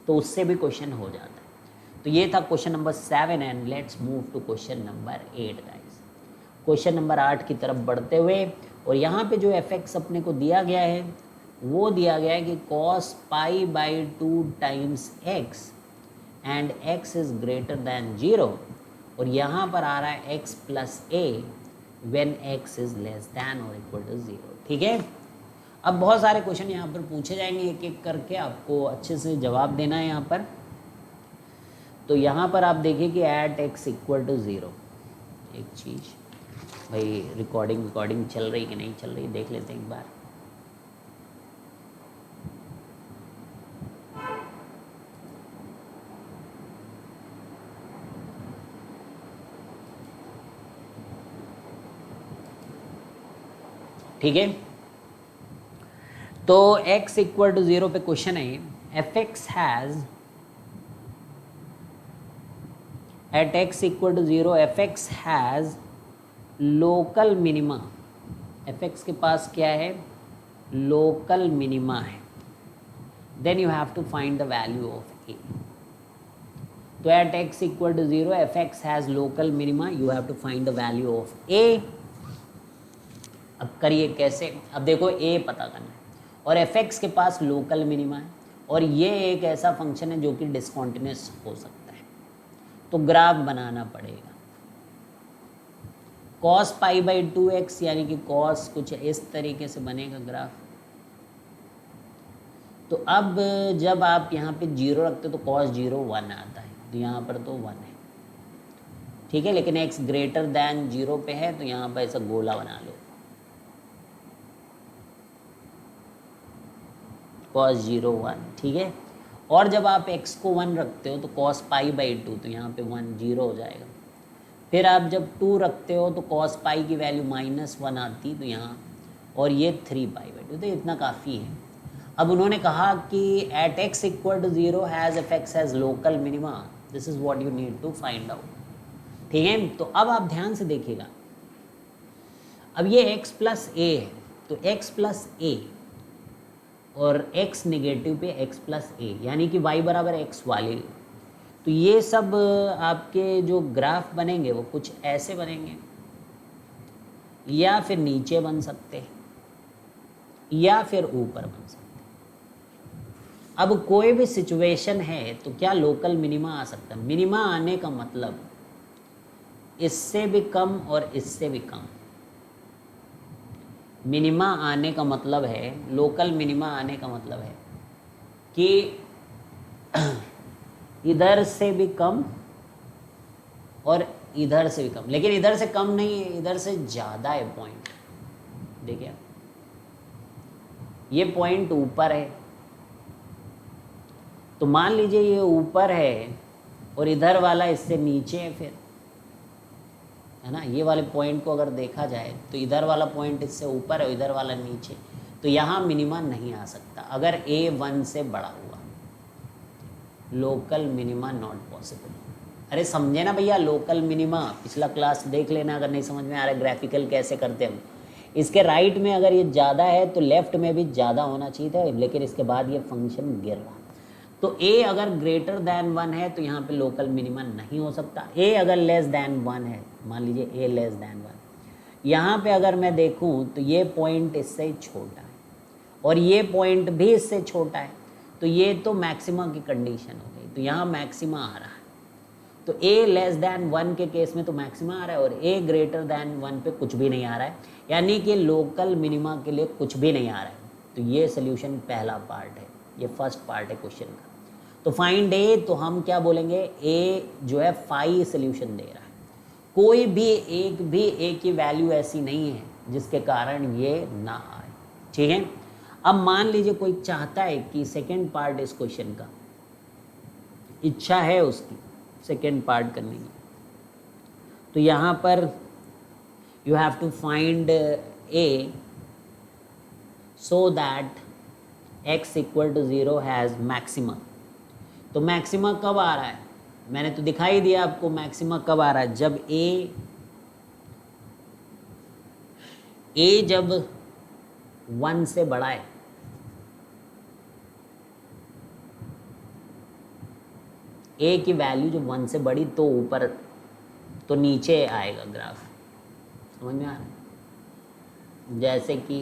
तो उससे भी क्वेश्चन हो जाता है। तो ये था question number 7, and let's move to question number 8 guys. Question number 8 की तरफ बढ़ते हुए, और यहाँ पे जो fx अपने को दिया गया है वो दिया गया है कि cos π/2 times x and x is greater than 0, और यहाँ पर आ रहा है x plus a when x is less than और इक्वल टू 0, ठीक है। अब बहुत सारे क्वेश्चन यहाँ पर पूछे जाएंगे, एक एक करके आपको अच्छे से जवाब देना है यहाँ पर। तो यहाँ पर आप देखिए कि एट x इक्वल टू 0, एक चीज़ भाई, रिकॉर्डिंग चल रही कि नहीं चल रही देख लेते हैं एक बार। ठीक है, तो x इक्वल टू 0 पे क्वेश्चन है, fx has at x equal to 0 fx has local minima, fx के पास क्या है, लोकल मिनिमा है, then you have to find the value of a। तो at x equal to 0 fx has local minima, you have to find the value of a। अब करिए कैसे, अब देखो a पता करना है और fx के पास लोकल मिनिमा है, और ये एक ऐसा फंक्शन है जो कि डिस्कंटिन्यूअस हो सकता है, तो ग्राफ बनाना पड़ेगा। cos π/2x यानी कि cos कुछ इस तरीके से बनेगा ग्राफ। तो अब जब आप यहाँ पे 0 रखते हो तो cos 0 1 आता है, तो यहाँ पर तो 1 है, ठीक है। लेकिन x ग्रेटर दैन 0 पे है, तो यहाँ पर ऐसा गोला बना लो, cos 0 1, ठीक है। और जब आप x को 1 रखते हो तो cos π/2, तो यहाँ पे 1 0 हो जाएगा। फिर आप जब 2 रखते हो तो cos π की वैल्यू -1 आती, तो यहाँ, और ये 3π/2, तो इतना काफ़ी है। अब उन्होंने कहा कि at x equal to 0 has fx has local minima, this is what you need to find out, ठीक है। तो अब आप ध्यान से देखिएगा, अब ये x प्लस a है, तो x प्लस a और x नेगेटिव पे x प्लस a, यानी कि y बराबर x वाले, तो ये सब आपके जो ग्राफ बनेंगे वो कुछ ऐसे बनेंगे, या फिर नीचे बन सकते हैं या फिर ऊपर बन सकते हैं। अब कोई भी सिचुएशन है तो क्या लोकल मिनिमा आ सकता है, मिनिमा आने का मतलब इससे भी कम और इससे भी कम, मिनिमा आने का मतलब है, लोकल मिनिमा आने का मतलब है कि इधर से भी कम और इधर से भी कम, लेकिन इधर से कम नहीं है, इधर से ज़्यादा है पॉइंट। देखिए ये पॉइंट ऊपर है, तो मान लीजिए ये ऊपर है और इधर वाला इससे नीचे है, फिर है ना, ये वाले पॉइंट को अगर देखा जाए तो इधर वाला पॉइंट इससे ऊपर है, इधर वाला नीचे, तो यहाँ मिनिमा नहीं आ सकता अगर a 1 से बड़ा हुआ, लोकल मिनिमा नॉट पॉसिबल। अरे समझे ना भैया, लोकल मिनिमा पिछला क्लास देख लेना अगर नहीं समझ में आ रहा है ग्राफिकल कैसे करते हम। इसके राइट में अगर ये ज़्यादा है तो लेफ्ट में भी ज़्यादा होना चाहिए था, लेकिन इसके बाद ये फंक्शन गिर रहा, तो a अगर ग्रेटर दैन 1 है तो यहाँ पे लोकल मिनिमा नहीं हो सकता, a अगर लेस दैन 1 है, मान लीजिए a लेस दैन 1, यहाँ पे अगर मैं देखूँ तो ये पॉइंट इससे छोटा है और ये पॉइंट भी इससे छोटा है, तो ये तो मैक्सिमा की कंडीशन हो गई। तो यहाँ मैक्सिमा आ रहा है, तो a लेस दैन 1 के केस में तो मैक्सिमा आ रहा है और a ग्रेटर दैन 1 पे कुछ भी नहीं आ रहा है, यानी कि लोकल मिनिमा के लिए कुछ भी नहीं आ रहा है। तो ये सोल्यूशन पहला पार्ट है, ये फर्स्ट पार्ट है क्वेश्चन का। तो फाइंड a, तो हम क्या बोलेंगे, a जो है 5 सोल्यूशन दे रहा है, कोई भी एक भी a की वैल्यू ऐसी नहीं है जिसके कारण ये ना आए। ठीक है, अब मान लीजिए कोई चाहता है कि सेकेंड पार्ट इस क्वेश्चन का, इच्छा है उसकी सेकेंड पार्ट करने की, तो यहाँ पर you have to find a so that x equal to 0 has maxima. तो मैक्सिमा कब आ रहा है, मैंने तो दिखाई दिया आपको मैक्सिमा कब आ रहा है, जब a जब 1 से बड़ा है, a की वैल्यू जब 1 से बड़ी तो ऊपर, तो नीचे आएगा ग्राफ। समझ में आ रहा है, जैसे कि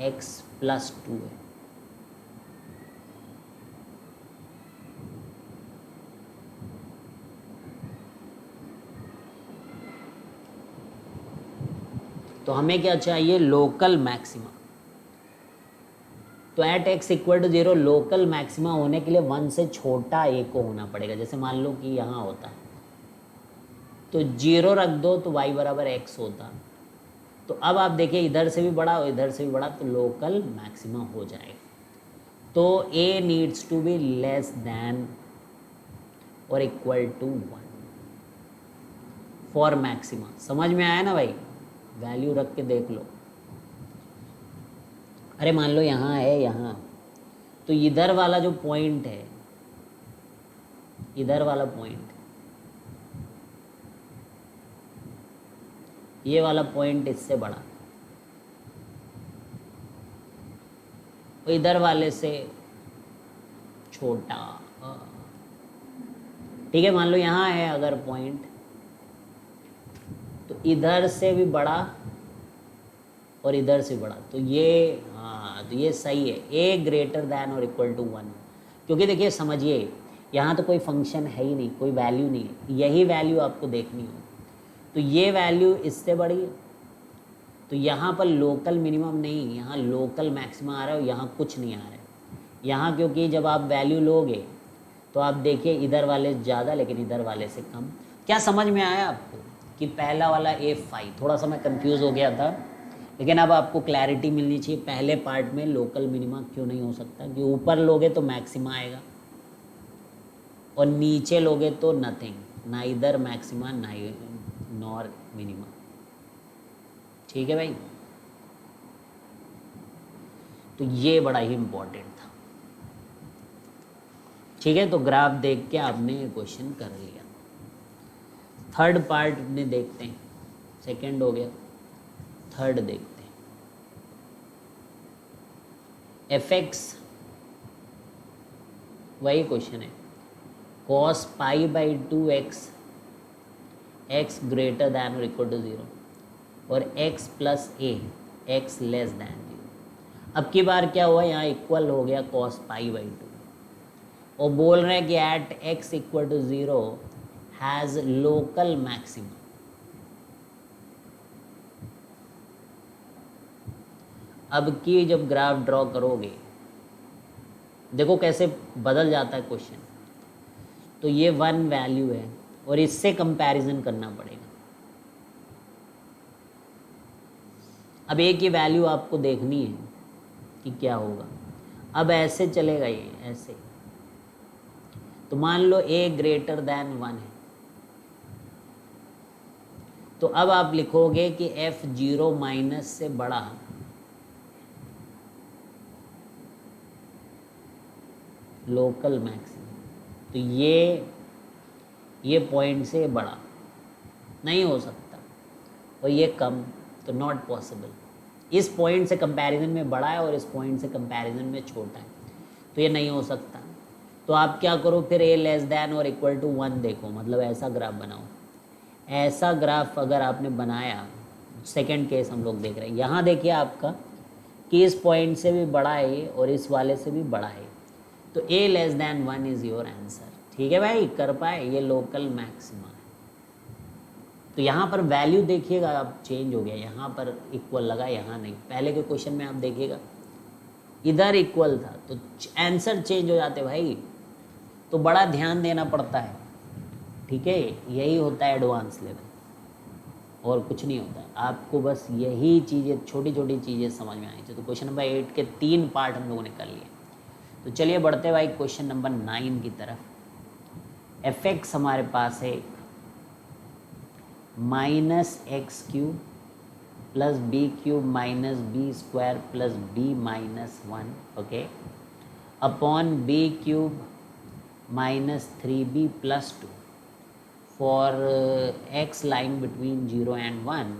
x + 2 है, तो हमें क्या चाहिए, लोकल मैक्सिमा। तो at x equal to 0 local maxima होने के लिए 1 से छोटा a को होना पड़ेगा। जैसे मान लो कि यहाँ होता है तो 0 रख दो तो y बराबर x होता। तो अब आप देखिए इधर से भी बड़ा और इधर से भी बड़ा, तो लोकल मैक्सिमा हो जाएगा। तो a needs to be less than और इक्वल टू 1 फॉर मैक्सिमा। समझ में आया ना भाई, वैल्यू रख के देख लो। अरे मान लो यहाँ है, यहाँ तो इधर वाला जो पॉइंट है, इधर वाला पॉइंट, ये वाला पॉइंट इससे बड़ा और इधर वाले से छोटा। ठीक है, मान लो यहाँ है अगर पॉइंट, तो इधर से भी बड़ा और इधर से बड़ा, तो ये हाँ, तो ये सही है, a ग्रेटर दैन और इक्वल टू 1। क्योंकि देखिए समझिए, यहाँ तो कोई फंक्शन है ही नहीं, कोई वैल्यू नहीं है, यही वैल्यू आपको देखनी हो। तो ये वैल्यू इससे बड़ी है, तो यहाँ पर लोकल मिनिमम नहीं, यहाँ लोकल मैक्सिमा आ रहा है और यहाँ कुछ नहीं आ रहा है। यहाँ क्योंकि जब आप वैल्यू लोगे तो आप देखिए इधर वाले ज़्यादा लेकिन इधर वाले से कम। क्या समझ में आया आपको कि पहला वाला A5, थोड़ा सा मैं कंफ्यूज हो गया था, लेकिन अब आपको क्लैरिटी मिलनी चाहिए पहले पार्ट में लोकल मिनिमा क्यों नहीं हो सकता, कि ऊपर लोगे तो मैक्सिमा आएगा और नीचे लोगे तो नथिंग, ना इधर मैक्सिमा ना नॉर मिनिमा। ठीक है भाई, तो ये बड़ा ही इम्पोर्टेंट था। ठीक है, तो ग्राफ देख के आपने ये क्वेश्चन कर लिया। थर्ड पार्ट में देखते हैं, सेकंड हो गया, थर्ड देखते हैं। fx वही क्वेश्चन है, cos π/2x x greater than और इक्वल टू 0 और x + a x less than 0। अब की बार क्या हुआ, यहाँ इक्वल हो गया cos π/2 और बोल रहे हैं कि at x equal to 0 has local maxima. अब की जब ग्राफ ड्रॉ करोगे, देखो कैसे बदल जाता है क्वेश्चन। तो ये 1 वैल्यू है और इससे कंपैरिजन करना पड़ेगा। अब a की वैल्यू आपको देखनी है कि क्या होगा। अब ऐसे चलेगा ये, ऐसे, तो मान लो a ग्रेटर दैन 1 है, तो अब आप लिखोगे कि f0 से बड़ा लोकल मैक्सिमम। तो ये पॉइंट से बड़ा नहीं हो सकता और ये कम, तो नॉट पॉसिबल। इस पॉइंट से कंपैरिजन में बड़ा है और इस पॉइंट से कंपैरिजन में छोटा है, तो ये नहीं हो सकता। तो आप क्या करो फिर, a लेस दैन और इक्वल टू 1 देखो, मतलब ऐसा ग्राफ बनाओ। ऐसा ग्राफ अगर आपने बनाया सेकंड केस हम लोग देख रहे हैं। यहाँ देखिए आपका कि इस पॉइंट से भी बड़ा है ये और इस वाले से भी बड़ा है, तो a less than 1 is your answer. ठीक है भाई, कर पाए, ये लोकल मैक्सिमा है। तो यहाँ पर वैल्यू देखिएगा अब चेंज हो गया, यहाँ पर इक्वल लगा, यहाँ नहीं। पहले के क्वेश्चन में आप देखिएगा इधर इक्वल था तो आंसर चेंज हो जाते भाई, तो बड़ा ध्यान देना पड़ता है। ठीक है, यही होता है एडवांस लेवल, और कुछ नहीं होता है। आपको बस यही चीज़ें, छोटी छोटी चीज़ें समझ में आनी चाहिए। तो क्वेश्चन नंबर 8 के 3 पार्ट हम लोगों ने कर लिए। तो चलिए बढ़ते भाई क्वेश्चन नंबर 9 की तरफ। एफ एक्स हमारे पास है -x³ plus b³ minus b² plus b-1, okay, upon b³ minus 3b plus 2 for x lying between 0 and 1,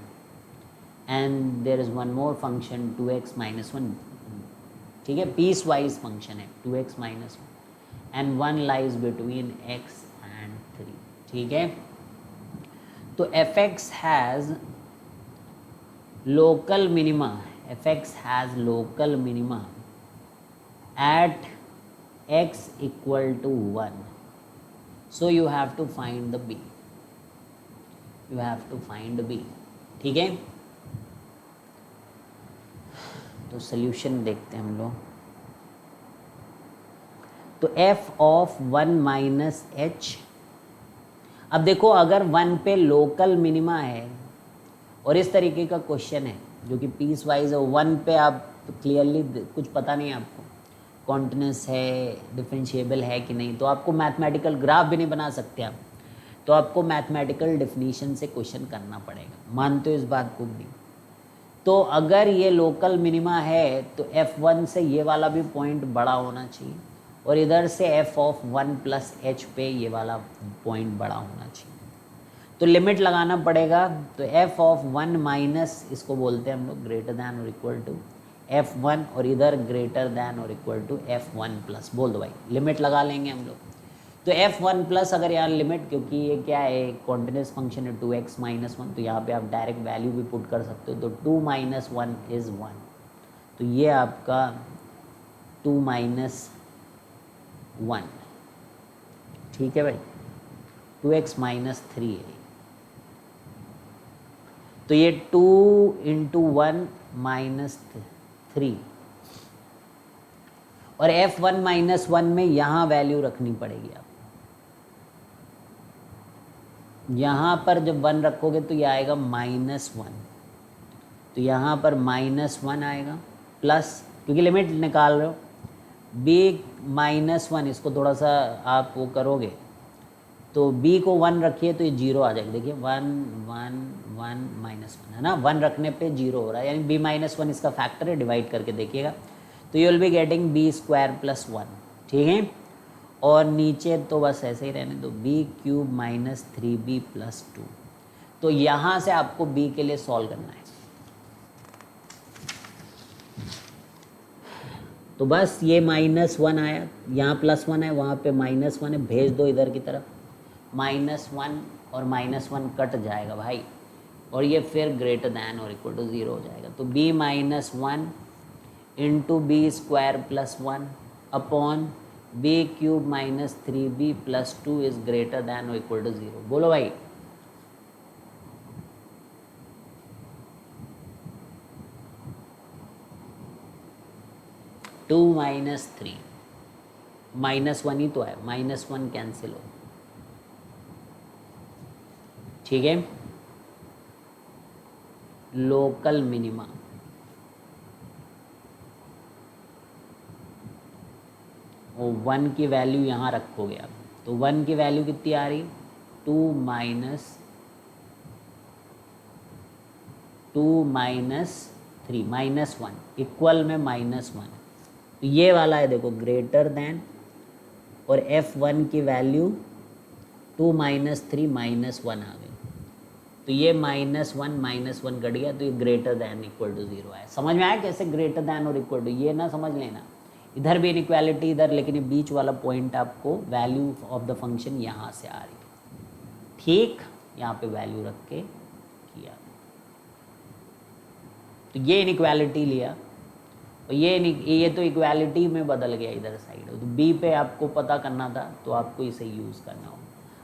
and there is one more function 2x minus 1. ठीक है, पीस वाइज फंक्शन है 2x minus 1 and 1 lies between x and 3. ठीक है, तो fx has local minima, fx has local minima at x equal to 1. So you have to find the b. You have to find b. ठीक है, तो solution देखते हैं हम लोग। तो f ऑफ 1 माइनस h, अब देखो अगर 1 पे लोकल मिनिमा है और इस तरीके का क्वेश्चन है जो कि पीस वाइज है, 1 पे आप क्लियरली कुछ पता नहीं आपको कॉन्टिन्यूस है, डिफरेंशिएबल है कि नहीं, तो आपको मैथमेटिकल ग्राफ भी नहीं बना सकते आप, तो आपको मैथमेटिकल डेफिनेशन से क्वेश्चन करना पड़ेगा। मानते हो इस बात को नहीं? तो अगर ये लोकल मिनिमा है तो f1 से ये वाला भी पॉइंट बड़ा होना चाहिए और इधर से f ऑफ 1 प्लस h पे ये वाला पॉइंट बड़ा होना चाहिए। तो लिमिट लगाना पड़ेगा। तो f ऑफ 1 माइनस, इसको बोलते हैं हम लोग ग्रेटर दैन और इक्वल टू f1, और इधर ग्रेटर दैन और इक्वल टू f1 प्लस, बोल दो भाई, लिमिट लगा लेंगे हम लोग। तो f1 प्लस, अगर यहाँ लिमिट, क्योंकि ये क्या है कॉन्टिन्यूस फंक्शन है 2x माइनस 1, तो यहाँ पे आप डायरेक्ट वैल्यू भी पुट कर सकते हो। तो 2 माइनस 1 इज़ 1, तो ये आपका 2 माइनस 1, ठीक है भाई, 2x माइनस 3 है। तो ये 2 इंटू 1 माइनस 3, और f1 माइनस 1 में यहाँ वैल्यू रखनी पड़ेगी आप। यहाँ पर जब 1 रखोगे तो ये आएगा -1, तो यहाँ पर -1 आएगा प्लस, क्योंकि लिमिट निकाल रहे हो, b -1, इसको थोड़ा सा आप वो करोगे तो b को 1 रखिए तो ये 0 आ जाएगा। देखिए 1 1 1 -1 है ना, 1 रखने पे 0 हो रहा है, यानी b-1 इसका फैक्टर है, डिवाइड करके देखिएगा तो you will be getting b² plus 1, ठीक है। और नीचे तो बस ऐसे ही रहने दो, b³ माइनस 3b प्लस 2। तो यहाँ से आपको b के लिए सॉल्व करना है। तो बस ये -1 आया, यहाँ +1 है, वहाँ पे -1 है, भेज दो इधर की तरफ। -1 और -1 कट जाएगा भाई, और ये फिर ग्रेटर दैन और इक्वल टू 0 हो जाएगा। तो b-1 into b² plus 1 upon b³ minus 3b plus 2 is greater than और इक्वल टू 0। बोलो भाई, टू माइनस 3, -1 ही तो है, -1 कैंसिल हो, ठीक है। लोकल मिनिमा, और 1 की वैल्यू यहाँ रखोगे आप, तो 1 की वैल्यू कितनी आ रही, 2 माइनस 3 -1 इक्वल में -1, तो ये वाला है देखो ग्रेटर देन, और f1 की वैल्यू 2 माइनस 3 -1 आ गई, तो ये -1 कट गया, तो ये ग्रेटर दैन इक्वल टू 0 आया। समझ में आया कैसे ग्रेटर दैन और इक्वल टू, ये ना समझ लेना, इधर भी इनइक्वालिटी इधर, लेकिन ये बीच वाला पॉइंट आपको वैल्यू ऑफ द फंक्शन यहाँ से आ रही है, ठीक, यहाँ पे वैल्यू रख के किया। तो ये इनइक्वालिटी लिया और ये तो इक्वालिटी में बदल गया इधर साइड, तो बी पे आपको पता करना था तो आपको इसे यूज़ करना होगा।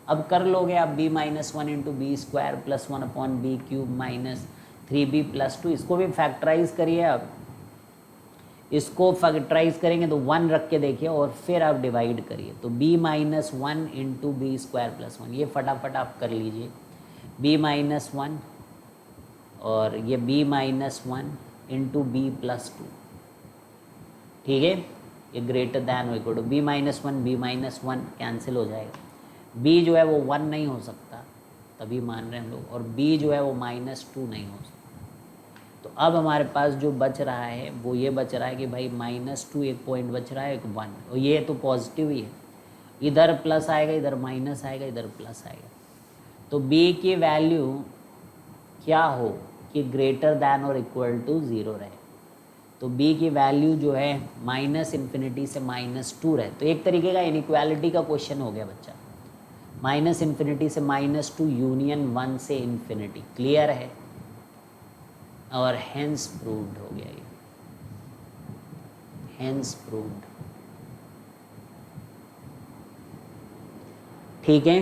अब कर लोगे आप b minus one into b square plus one upon b cube minus 3b plus 2, इसको भी फैक्टराइज करिए आप। इसको फैक्टराइज करेंगे तो 1 रख के देखिए और फिर आप डिवाइड करिए, तो b minus one into b square plus 1, ये फटाफट आप कर लीजिए। b माइनस वन और ये b minus one into b plus 2, ठीक है, ये ग्रेटर दैन और equal to b minus one cancel हो जाएगा। b जो है वो 1 नहीं हो सकता, तभी मान रहे हैं हम लोग, और b जो है वो -2 नहीं हो सकता। तो अब हमारे पास जो बच रहा है वो ये बच रहा है कि भाई -2 एक पॉइंट बच रहा है, एक 1, और ये तो पॉजिटिव ही है, इधर प्लस आएगा, इधर माइनस आएगा, इधर प्लस आएगा। तो b की वैल्यू क्या हो कि ग्रेटर दैन और इक्वल टू 0 रहे, तो b की वैल्यू जो है -∞ से -2 रहे। तो एक तरीके का इनइक्वालिटी का क्वेश्चन हो गया बच्चा, -∞ से -2 यूनियन 1 से इन्फिनिटी, क्लियर है, और हेंस प्रूव्ड हो गया ये, हेंस प्रूव्ड, ठीक है।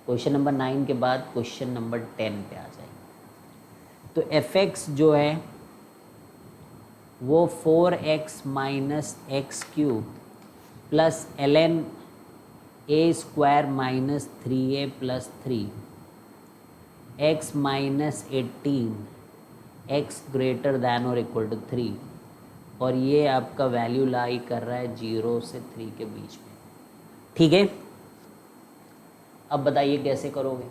क्वेश्चन नंबर 9 के बाद क्वेश्चन नंबर 10 पे आ जाए। तो fx जो है वो 4x minus x cube plus ln a square minus 3a plus 3 x minus 18 x greater than और इक्वल टू 3, और ये आपका वैल्यू लाई कर रहा है 0 से 3 के बीच में, ठीक है। अब बताइए कैसे करोगे।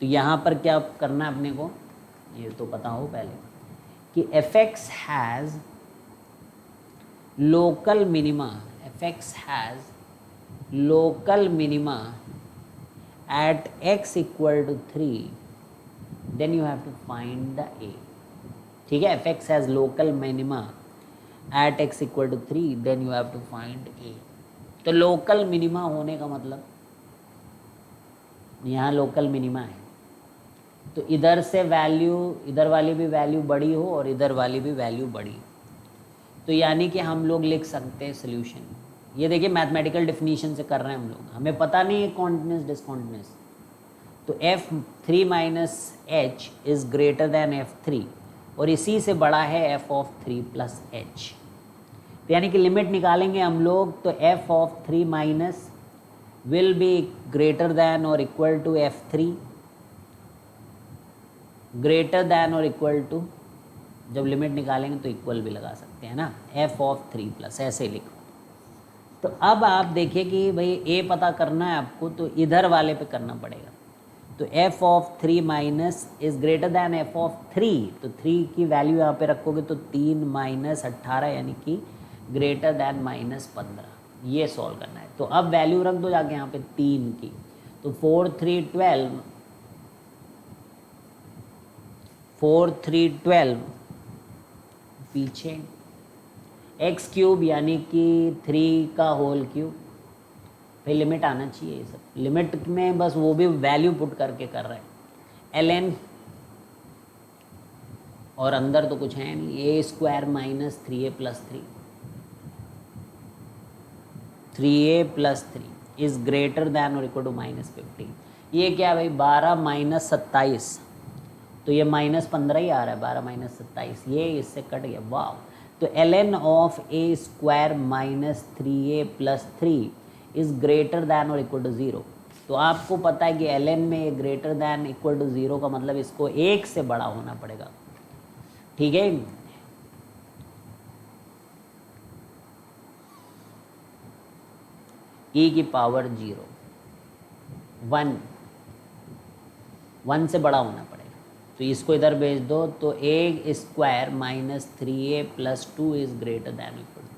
तो यहाँ पर क्या करना है अपने को, ये तो पता हो पहले कि fx has local minima, fx has local minima at x equal to 3, then you have to find the a, ठीक है। fx has local minima at x equal to 3, then you have to find a। तो local minima होने का मतलब यहाँ local minima है, तो इधर से वैल्यू, इधर वाली भी वैल्यू बड़ी हो और इधर वाली भी वैल्यू बड़ी, तो यानी कि हम लोग लिख सकते हैं सोल्यूशन। ये देखिए मैथमेटिकल डिफिनीशन से कर रहे हैं हम लोग, हमें पता नहीं है कॉन्टिन्यूस डिसकॉन्टिन्यूस, तो f3 minus H is greater then f3, और इसी से बड़ा है f ऑफ 3 प्लस एच, तो यानी कि लिमिट निकालेंगे हम लोग, तो f of 3 minus will be greater than और equal to f3, greater than और इक्वल टू, जब लिमिट निकालेंगे तो इक्वल भी लगा सकते हैं ना, f ऑफ 3 प्लस, ऐसे लिखो। तो अब आप देखिए कि भाई a पता करना है आपको, तो इधर वाले पे करना पड़ेगा, तो f of 3 minus is greater then f of 3, तो 3 की वैल्यू यहाँ पे रखोगे तो 3 माइनस 18 यानी कि ग्रेटर दैन -15, ये सॉल्व करना है। तो अब वैल्यू रख दो जाके यहाँ पे 3 की, तो 4 3 12 पीछे एक्स क्यूब यानी कि 3 का होल क्यूब, भाई लिमिट आना चाहिए, ये सब लिमिट में बस वो भी वैल्यू पुट करके कर रहे हैं, ln, और अंदर तो कुछ है नहीं, a square minus 3a plus 3 plus 3 is greater than और इक्वल टू -15। ये क्या है भाई, 12 माइनस 27, तो ये -15 ही आ रहा है, 12 माइनस 27, ये इससे कट गया, वाह। तो ln of a square minus 3a plus 3 is greater than और इक्वल टू 0। तो आपको पता है कि ln में ग्रेटर दैन इक्वल टू 0 का मतलब इसको 1 से बड़ा होना पड़ेगा, ठीक है। e की पावर 0, 1 से बड़ा होना पड़ेगा, तो इसको इधर भेज दो, तो a square minus 3a plus 2 is greater than equal to,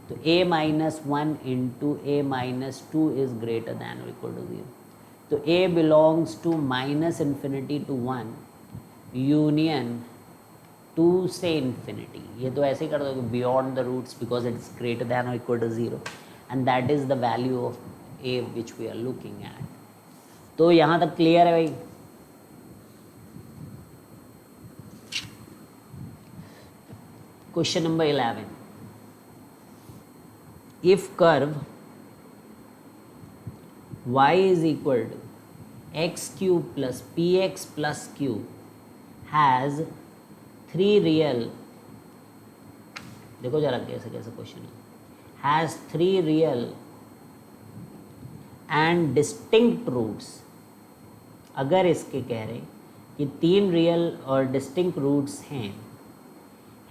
तो a minus 1 into a minus 2 is greater than और इक्वल टू 0, तो a belongs to -∞ to 1 union 2 से इन्फिनिटी, ये तो ऐसे ही कर दो beyond the roots because it's greater than और equal to 0 and that is the value of a which we are looking at. तो यहाँ तक क्लियर है भाई, question number 11, if curve y is equal to x cube plus px plus q has 3 real, देखो जरा कैसे कैसे question है, has 3 real and distinct roots, अगर इसके कह रहे कि 3 रियल और डिस्टिंक्ट रूट्स हैं,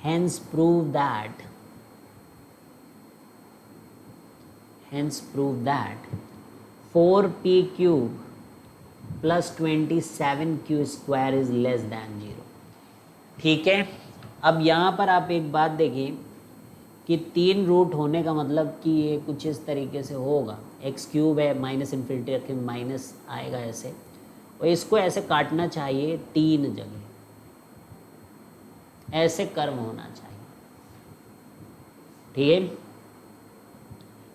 hence prove that 4p cube plus 27q square is less than 0। ठीक है, अब यहाँ पर आप एक बात देखिए कि 3 रूट होने का मतलब कि ये कुछ इस तरीके से होगा, एक्स क्यूब है, माइनस इन्फिनिटी रखें, माइनस आएगा ऐसे, और इसको ऐसे काटना चाहिए 3 जगह, ऐसे कर्व होना चाहिए। ठीक है,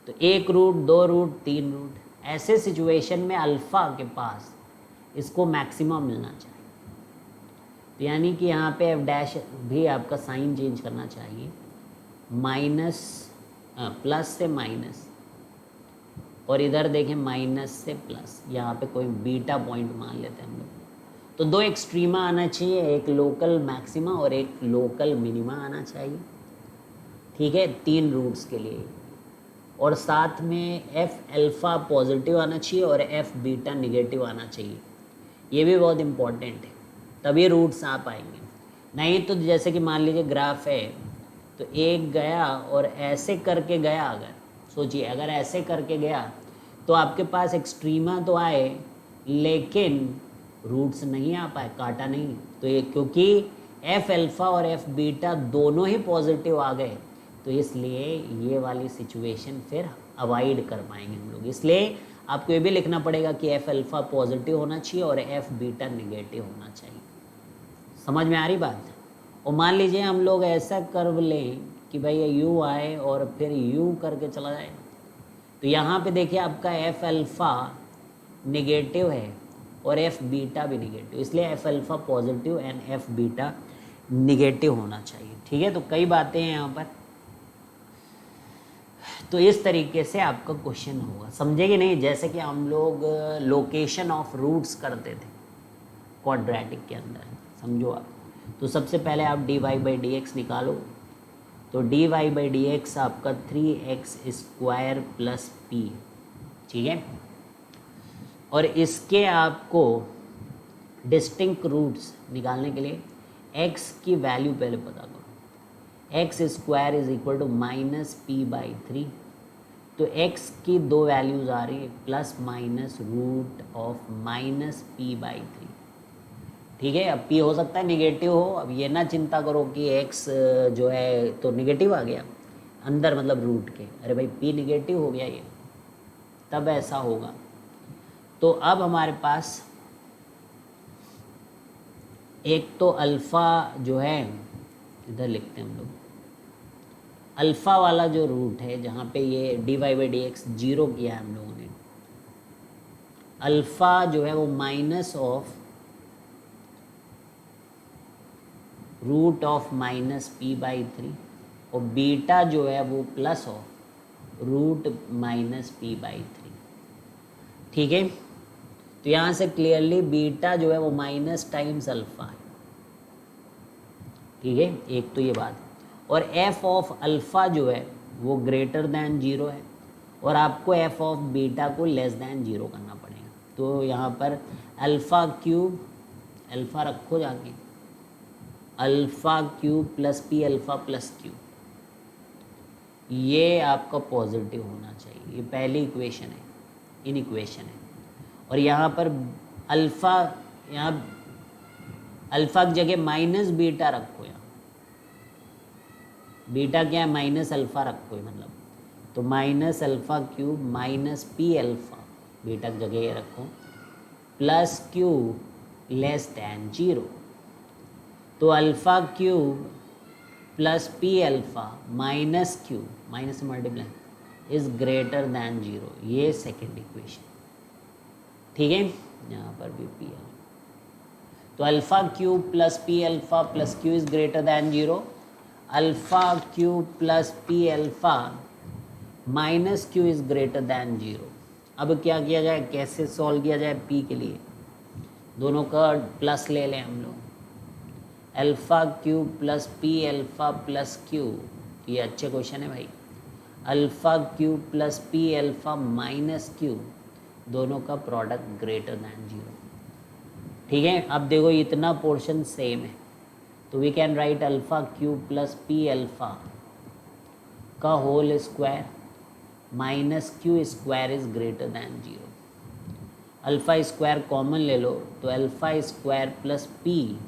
तो 1 रूट, 2 रूट, 3 रूट, ऐसे सिचुएशन में अल्फ़ा के पास इसको मैक्सिमम मिलना चाहिए। तो यानी कि यहाँ पे एफ डैश भी आपका साइन चेंज करना चाहिए, माइनस प्लस से माइनस, और इधर देखें माइनस से प्लस, यहाँ पे कोई बीटा पॉइंट मान लेते हैं हम लोग। तो 2 एक्सट्रीमा आना चाहिए, एक लोकल मैक्सिमा और एक लोकल मिनिमा आना चाहिए। ठीक है, 3 रूट्स के लिए, और साथ में एफ अल्फ़ा पॉजिटिव आना चाहिए और एफ बीटा निगेटिव आना चाहिए। ये भी बहुत इम्पॉर्टेंट है, तभी रूट्स आ पाएंगे। नहीं तो जैसे कि मान लीजिए ग्राफ है, तो एक गया और ऐसे करके गया, अगर सोचिए अगर ऐसे करके गया तो आपके पास एक्सट्रीमा तो आए लेकिन रूट्स नहीं आ पाए, काटा नहीं। तो ये क्योंकि एफ अल्फ़ा और एफ बीटा दोनों ही पॉजिटिव आ गए, तो इसलिए ये वाली सिचुएशन फिर अवॉइड कर पाएंगे हम लोग। इसलिए आपको ये भी लिखना पड़ेगा कि एफ अल्फ़ा पॉजिटिव होना चाहिए और एफ बीटा निगेटिव होना चाहिए। समझ में आ रही बात? और मान लीजिए हम लोग ऐसा कर्व लें कि भाई ये यू आए और फिर यू करके चला जाए, तो यहाँ पे देखिए आपका एफ अल्फ़ा निगेटिव है और एफ बीटा भी निगेटिव, इसलिए F alpha positive and F beta negative होना चाहिए। ठीक है, तो कई बातें हैं यहाँ पर। तो इस तरीके से आपका क्वेश्चन होगा, समझे कि नहीं? जैसे कि हम लोग लोकेशन ऑफ रूट्स करते थे क्वाड्रेटिक के अंदर, समझो आप। तो सबसे पहले आप d Y by D x निकालो, तो D Y by D x आपका 3x स्क्वायर प्लस पी। ठीक है, और इसके आपको डिस्टिंक्ट रूट्स निकालने के लिए x की वैल्यू पहले पता करो, x square is equal to minus P by 3। तो x की 2 वैल्यूज़ आ रही है, plus minus root of minus P by 3। ठीक है, अब p हो सकता है निगेटिव हो, अब ये ना चिंता करो कि x जो है तो निगेटिव आ गया अंदर, मतलब रूट के, अरे भाई p निगेटिव हो गया, ये तब ऐसा होगा। तो अब हमारे पास एक तो अल्फ़ा जो है, इधर लिखते हैं हम लोग, अल्फ़ा वाला जो रूट है जहाँ पे ये d Y by D x 0 किया है हम लोगों ने, अल्फ़ा जो है वो minus of root of minus P by 3, और बीटा जो है वो plus of root minus P by 3। ठीक है, तो यहाँ से क्लियरली बीटा जो है वो माइनस टाइम्स अल्फ़ा है। ठीक है, एक तो ये बात, और एफ ऑफ अल्फ़ा जो है वो ग्रेटर दैन 0 है, और आपको एफ ऑफ बीटा को लेस दैन 0 करना पड़ेगा। तो यहाँ पर अल्फ़ा क्यूब, अल्फ़ा रखो जाके, alpha cube plus P alpha plus Q, ये आपका पॉजिटिव होना चाहिए। ये पहली इक्वेशन है, इन इक्वेशन है। और यहाँ पर अल्फ़ा, यहाँ अल्फ़ा की जगह माइनस बीटा रखो, यहाँ बीटा क्या है, माइनस अल्फ़ा रखो, मतलब तो minus alpha cube minus P alpha, beta की जगह ये रखो, प्लस क्यू लेस दैन 0। तो alpha cube plus P alpha minus Q, minus से मल्टीप्लाई, इज़ ग्रेटर दैन 0, ये सेकेंड इक्वेशन। ठीक है, यहाँ पर भी पी अल्फ़ा, तो alpha cube plus P alpha plus Q is greater than 0, alpha Q plus P alpha minus Q is greater than 0। अब क्या किया जाए, कैसे सॉल्व किया जाए पी के लिए, दोनों का प्लस ले लें हम लोग, alpha Q plus P alpha plus Q, ये अच्छे क्वेश्चन है भाई, alpha Q plus P alpha minus Q, दोनों का प्रोडक्ट ग्रेटर दैन 0। ठीक है, अब देखो इतना पोर्शन सेम है, तो we can write alpha Q plus P alpha का whole square minus Q square is greater than 0। Alpha square common ले लो, तो अल्फा स्क्वायर प्लस पी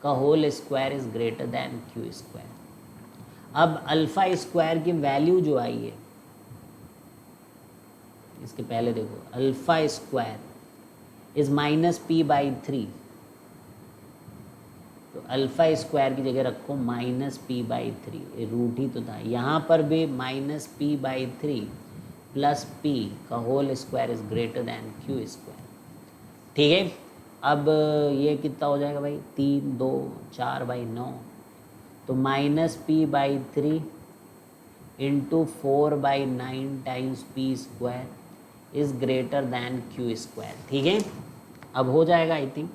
का whole square is greater than Q square. अब alpha square की value जो आई है, इसके पहले देखो, alpha square is minus P by 3, तो अल्फा स्क्वायर की जगह रखो माइनस पी बाई 3, रूट ही तो था, यहाँ पर भी minus P by 3 plus P का whole square is greater than Q square. ठीक है, अब ये कितना हो जाएगा भाई, 3 2 4 बाई 9, तो minus P by 3 into 4 by 9 times p square is greater than Q square. ठीक है, अब हो जाएगा I think,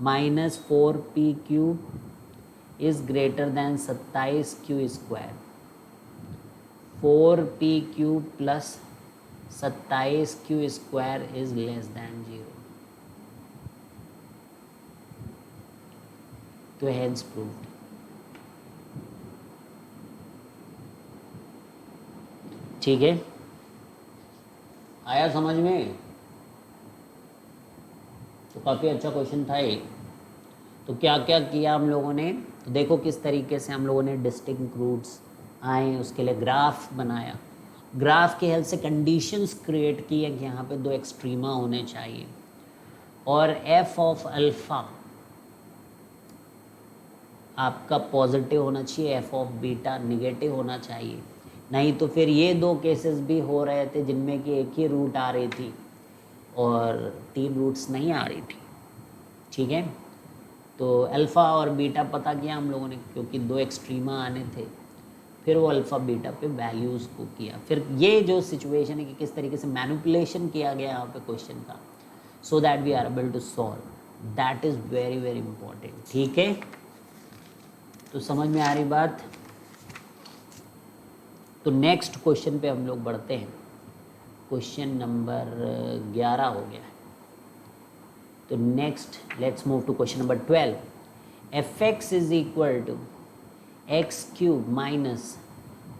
minus 4 P Q is greater then 27 Q square, 4 P Q plus 27 Q square is less then 0। तो hence proved. ठीक है, आया समझ में? तो काफ़ी अच्छा क्वेश्चन था ये। तो क्या क्या किया हम लोगों ने, तो देखो किस तरीके से हम लोगों ने डिस्टिंक्ट रूट्स आए, उसके लिए ग्राफ बनाया, ग्राफ की हेल्प से कंडीशंस क्रिएट किए कि यहाँ पे दो एक्सट्रीमा होने चाहिए, और एफ ऑफ अल्फ़ा आपका पॉजिटिव होना चाहिए, एफ ऑफ बीटा निगेटिव होना चाहिए, नहीं तो फिर ये दो केसेस भी हो रहे थे जिनमें कि एक ही रूट आ रही थी और 3 रूट्स नहीं आ रही थी। ठीक है, तो अल्फ़ा और बीटा पता किया हम लोगों ने, क्योंकि दो एक्सट्रीमा आने थे, फिर वो अल्फ़ा बीटा पे वैल्यूज़ को किया, फिर ये जो सिचुएशन है कि किस तरीके से मैनिपुलेशन किया गया यहाँ पे क्वेश्चन का, so that we are able to solve, that is very very important. ठीक है, तो समझ में आ रही बात? तो नेक्स्ट क्वेश्चन पे हम लोग बढ़ते हैं, क्वेश्चन नंबर 11 हो गया है। तो next let's move to question number 12। F x is equal to x cube minus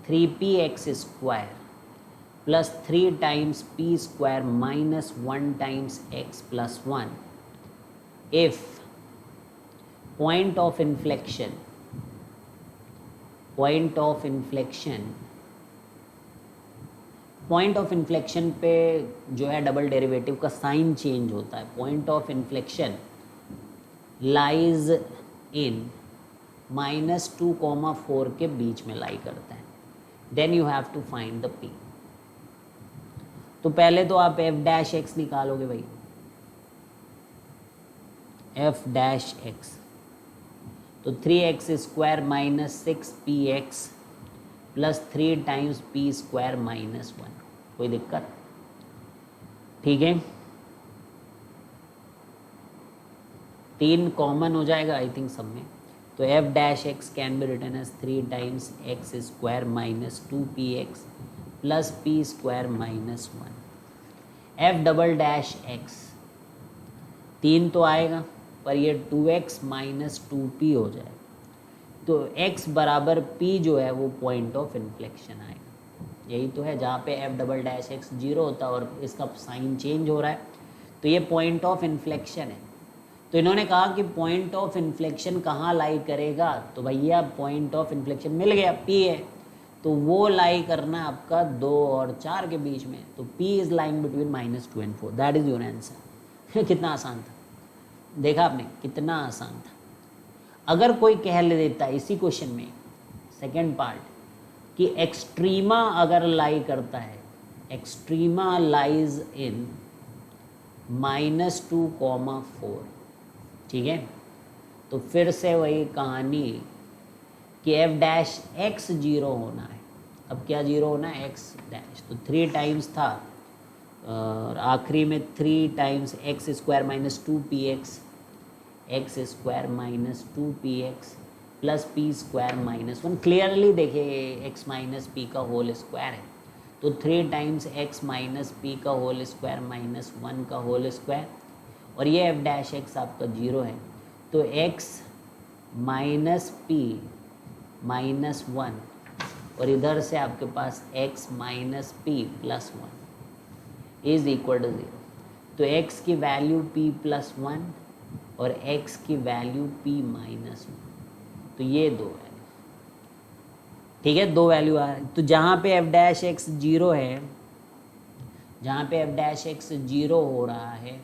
3px square plus 3 times p square minus 1 times x plus 1 if point of inflection point of inflection पे जो है double derivative का sign change होता है। Point of inflection lies in -2, 4 के बीच में lie करता है। Then you have to find the p. तो पहले तो आप एफ डैश एक्स निकालोगे भाई, एफ डैश एक्स, तो 3x square minus 6px plus 3 times p square minus 1, कोई दिक्कत? ठीक है, 3 कॉमन हो जाएगा आई थिंक सब में, तो f dash x can be written as 3 times x square minus 2px plus p square minus 1। F double dash x 3 तो आएगा, पर ये 2x माइनस 2p हो जाए, तो x बराबर p जो है वो पॉइंट ऑफ इन्फ्लेक्शन आएगा। यही तो है, जहाँ पे f डबल डैश एक्स 0 होता है और इसका साइन चेंज हो रहा है, तो ये पॉइंट ऑफ इन्फ्लेक्शन है। तो इन्होंने कहा कि पॉइंट ऑफ इन्फ्लेक्शन कहाँ लाई करेगा, तो भैया पॉइंट ऑफ इन्फ्लेक्शन मिल गया, p है, तो वो लाई करना आपका 2 और 4 के बीच में, तो p is lying between -2 and 4, that is your answer. कितना आसान था, देखा आपने कितना आसान था। अगर कोई कह ले देता इसी क्वेश्चन में सेकंड पार्ट कि एक्सट्रीमा अगर लाई करता है, एक्सट्रीमा लाइज इन -2, 4, ठीक है, तो फिर से वही कहानी कि एफ डैश एक्स जीरो होना है। अब क्या जीरो होना है? X dash. तो 3 टाइम्स था और आखिरी में 3 times x square minus 2px, x square minus 2px plus p square minus 1। Clearly देखिए एक्स माइनस पी का होल स्क्वायर है, तो 3 टाइम्स एक्स माइनस पी का होल स्क्वायर माइनस 1 का होल स्क्वायर, और ये एफ डैश एक्स आपका zero है, तो एक्स माइनस पी माइनस 1 और इधर से आपके पास X minus P plus 1 is equal to 0। तो x की वैल्यू p प्लस 1 और x की वैल्यू p माइनस 1, तो ये दो वैल्यू, ठीक है, दो वैल्यू आ रही। तो जहाँ पे एफ डैश एक्स जीरो है, जहाँ पे एफ डैश एक्स जीरो हो रहा है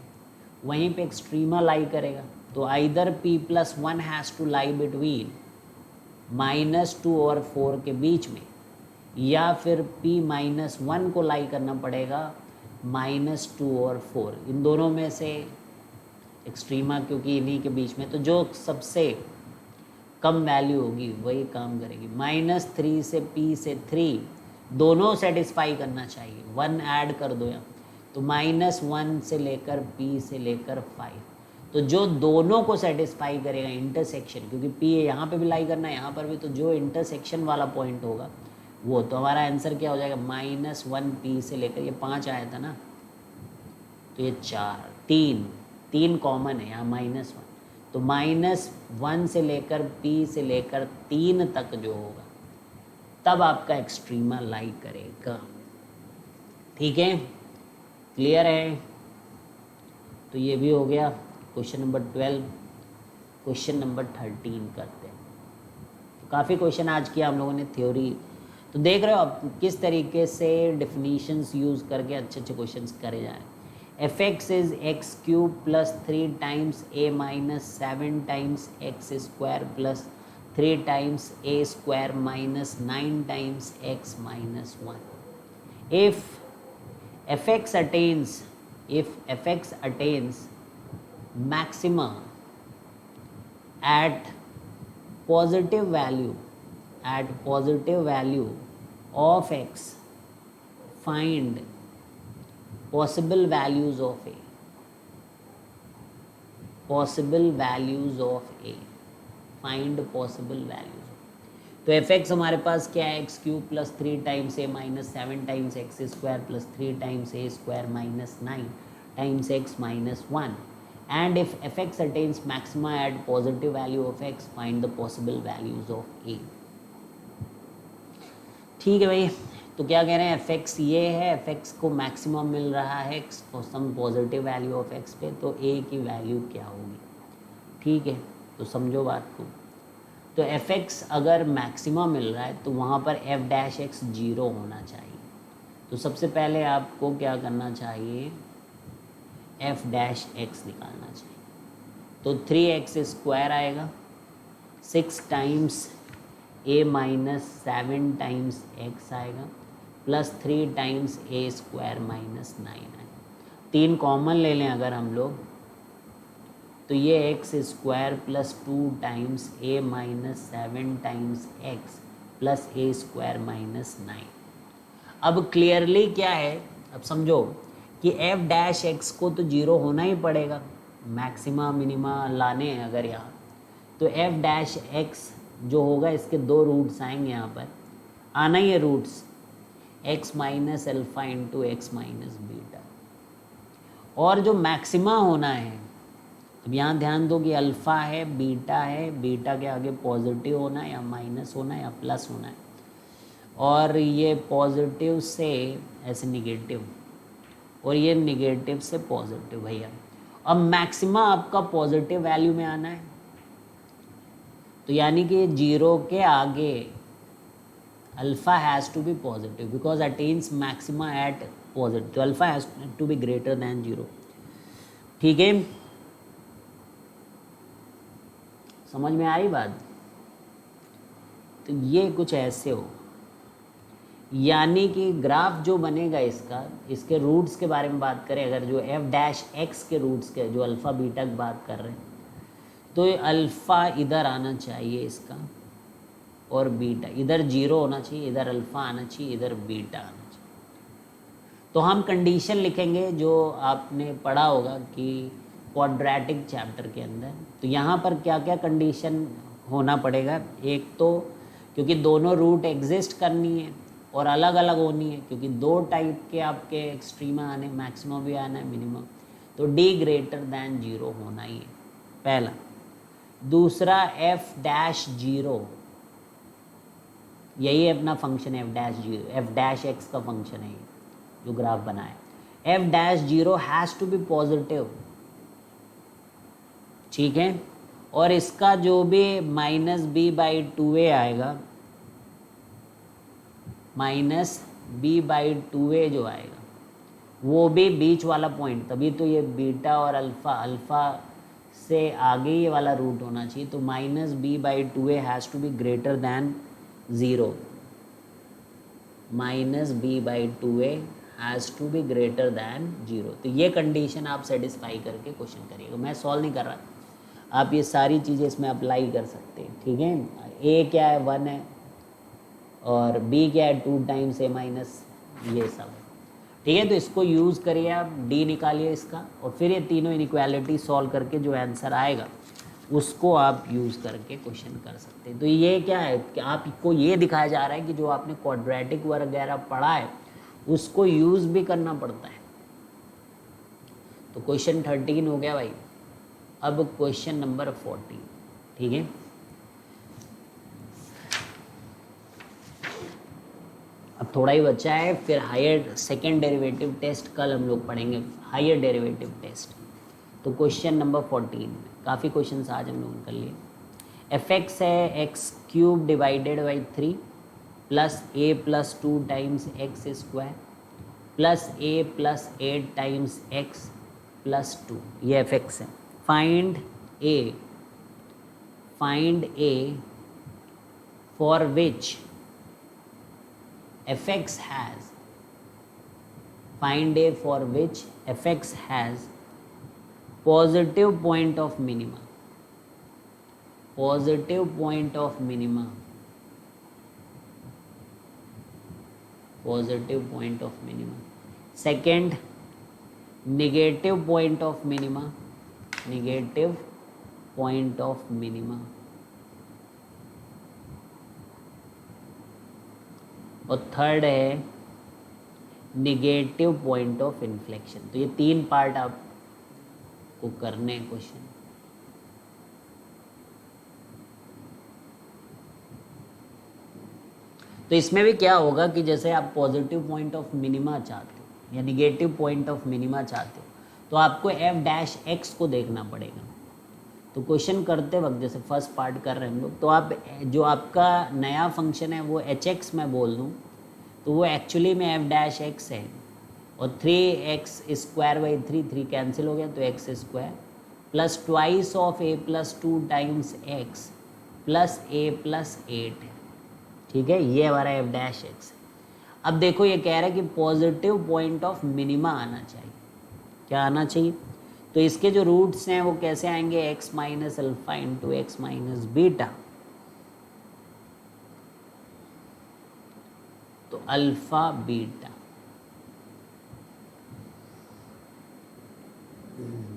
वहीं पे एक्सट्रीमा लाई करेगा। तो either p plus 1 has to lie between -2 और 4 के बीच में, या फिर p माइनस 1 को लाई करना पड़ेगा -2 और 4, इन दोनों में से एक्सट्रीमा, क्योंकि इन्हीं के बीच में, तो जो सबसे कम वैल्यू होगी वही काम करेगी। -3 से p से 3 दोनों सेटिस्फाई करना चाहिए, 1 ऐड कर दो यहाँ, तो -1 से लेकर p से लेकर 5, तो जो दोनों को सेटिस्फाई करेगा इंटरसेक्शन, क्योंकि p यहाँ पे भी लाई करना है यहाँ पर भी, तो जो इंटरसेक्शन वाला पॉइंट होगा वो, तो हमारा आंसर क्या हो जाएगा? -1p से लेकर, ये 5 आया था ना, तो ये 4, 3 कॉमन है यहाँ -1, तो -1 से लेकर p से लेकर 3 तक जो होगा तब आपका एक्सट्रीमा लाई करेगा। ठीक है, क्लियर है? तो ये भी हो गया क्वेश्चन नंबर 12। क्वेश्चन नंबर 13 करते हैं। तो काफ़ी क्वेश्चन आज किया हम लोगों ने थ्योरी, तो देख रहे हो आप किस तरीके से डिफिनीशंस यूज़ करके अच्छे अच्छे क्वेश्चंस करे जा रहे हैं। F x is x cube plus 3 times A minus 7 times x square plus 3 times A square minus 9 times x minus 1। If F x attains maxima at positive value of x, find possible values of a, find possible values। तो F x हमारे पास क्या है? X cube plus 3 times A minus 7 times x square plus 3 times A square minus 9 times x minus 1। And if fx attains maxima at positive value of x, find the possible values of a। ठीक है भाई, तो क्या कह रहे हैं? fx ये है, fx को मैक्सिमम मिल रहा है for some positive value of x पे, तो a की वैल्यू क्या होगी? ठीक है, तो समझो बात को। तो fx अगर मैक्सिमम मिल रहा है तो वहाँ पर f डैश x जीरो होना चाहिए। तो सबसे पहले आपको क्या करना चाहिए? एफ डैश एक्स निकालना चाहिए। तो 3x स्क्वायर आएगा, 6 टाइम्स ए माइनस 7 टाइम्स एक्स आएगा प्लस 3 टाइम्स ए स्क्वायर माइनस 9 आएगा। 3 कॉमन ले लें अगर हम लोग, तो ये एक्स स्क्वायर प्लस 2 टाइम्स ए माइनस 7 टाइम्स एक्स प्लस ए स्क्वायर माइनस 9। अब क्लियरली क्या है, अब समझो कि एफ डैश एक्स को तो जीरो होना ही पड़ेगा, मैक्सिमा मिनिमा लाने हैं अगर यहाँ, तो एफ डैश एक्स जो होगा इसके 2 रूट्स आएंगे, यहाँ पर आना ही है roots, x minus alpha into x minus beta. और जो मैक्सिमा होना है, अब यहाँ ध्यान दो कि अल्फ़ा है, बीटा के आगे पॉजिटिव होना है या माइनस होना है या प्लस होना है, और ये पॉजिटिव से ऐसे निगेटिव और ये निगेटिव से पॉजिटिव। भैया अब मैक्सिमा आपका पॉजिटिव वैल्यू में आना है, तो यानी कि जीरो के आगे alpha has to be positive because attains maxima at positive, तो alpha has to be greater than zero. ठीक है, समझ में आ रही बात? तो ये कुछ ऐसे हो, यानी कि ग्राफ जो बनेगा इसका, इसके रूट्स के बारे में बात करें अगर, जो एफ डैश एक्स के रूट्स के, जो अल्फ़ा बीटा की बात कर रहे हैं, तो ये अल्फ़ा इधर आना चाहिए इसका, और बीटा, इधर 0 होना चाहिए, इधर अल्फ़ा आना चाहिए, इधर बीटा आना चाहिए। तो हम कंडीशन लिखेंगे जो आपने पढ़ा होगा कि क्वाड्रेटिक चैप्टर के अंदर। तो यहाँ पर क्या क्या कंडीशन होना पड़ेगा, एक तो क्योंकि दोनों रूट एग्जिस्ट करनी है और अलग अलग होनी है, क्योंकि दो टाइप के आपके एक्सट्रीमा आने, मैक्सिमम भी आना है मिनिमम, तो d ग्रेटर दैन 0 होना ही है पहला। दूसरा f'0, यही अपना फंक्शन है f'0, f' का फंक्शन है ये जो ग्राफ बना है। f'0 has to be positive, ठीक है। और इसका जो भी -b/2a आएगा, -b/2a जो आएगा वो भी बीच वाला पॉइंट, तभी तो ये बीटा और अल्फ़ा से आगे ये वाला रूट होना चाहिए। तो -b/2a has to be greater than 0, -b/2a has to be greater than 0। तो ये कंडीशन आप सेटिस्फाई करके क्वेश्चन करिएगा, मैं सॉल्व नहीं कर रहा, आप ये सारी चीज़ें इसमें अप्लाई कर सकते हैं, ठीक है। a क्या है 1 है, और b क्या है 2 टाइम्स a माइनस, ये सब है, ठीक है। तो इसको यूज़ करिए आप, d निकालिए इसका, और फिर ये तीनों इनइक्वालिटी सॉल्व करके जो आंसर आएगा उसको आप यूज़ करके क्वेश्चन कर सकते हैं। तो ये क्या है कि आपको ये दिखाया जा रहा है कि जो आपने क्वाड्रेटिक वगैरह पढ़ा है उसको यूज़ भी करना पड़ता है। तो क्वेश्चन 13 हो गया भाई। अब क्वेश्चन नंबर 14, ठीक है। अब थोड़ा ही बचा है, फिर हायर सेकेंड डेरिवेटिव टेस्ट कल हम लोग पढ़ेंगे, हायर डेरिवेटिव टेस्ट। तो क्वेश्चन नंबर 14 में काफ़ी क्वेश्चन आज हम लोगों ने कर लिए। f(x) है x³ divided by 3 plus a+2 times x square plus a+8 times x+2, ये f(x) है। Find a for which f(x) has, find a for which f(x) has positive point of minima, positive point of minima, positive point of minima। second, negative point of minima, negative point of minima। और third है negative point of inflection. तो ये 3 part आपको करने question. तो इसमें भी क्या होगा कि जैसे आप पॉजिटिव पॉइंट ऑफ मिनिमा चाहते हो या निगेटिव पॉइंट ऑफ मिनिमा चाहते हो, तो आपको f'(x) को देखना पड़ेगा। तो क्वेश्चन करते वक्त जैसे फर्स्ट पार्ट कर रहे हैं हम लोग, तो आप जो आपका नया फंक्शन है वो hx मैं बोल दूँ तो वो एक्चुअली में f'(x) है, और 3x² 3 कैंसिल हो गया तो x² plus twice of a+2 times x plus a+8 है, ठीक है। ये हमारा f'(x) है। अब देखो ये कह रहा है कि पॉजिटिव पॉइंट ऑफ मिनिमा आना चाहिए, क्या आना चाहिए। तो इसके जो रूट्स हैं वो कैसे आएंगे, x minus alpha into x minus beta. तो अल्फा बीटा,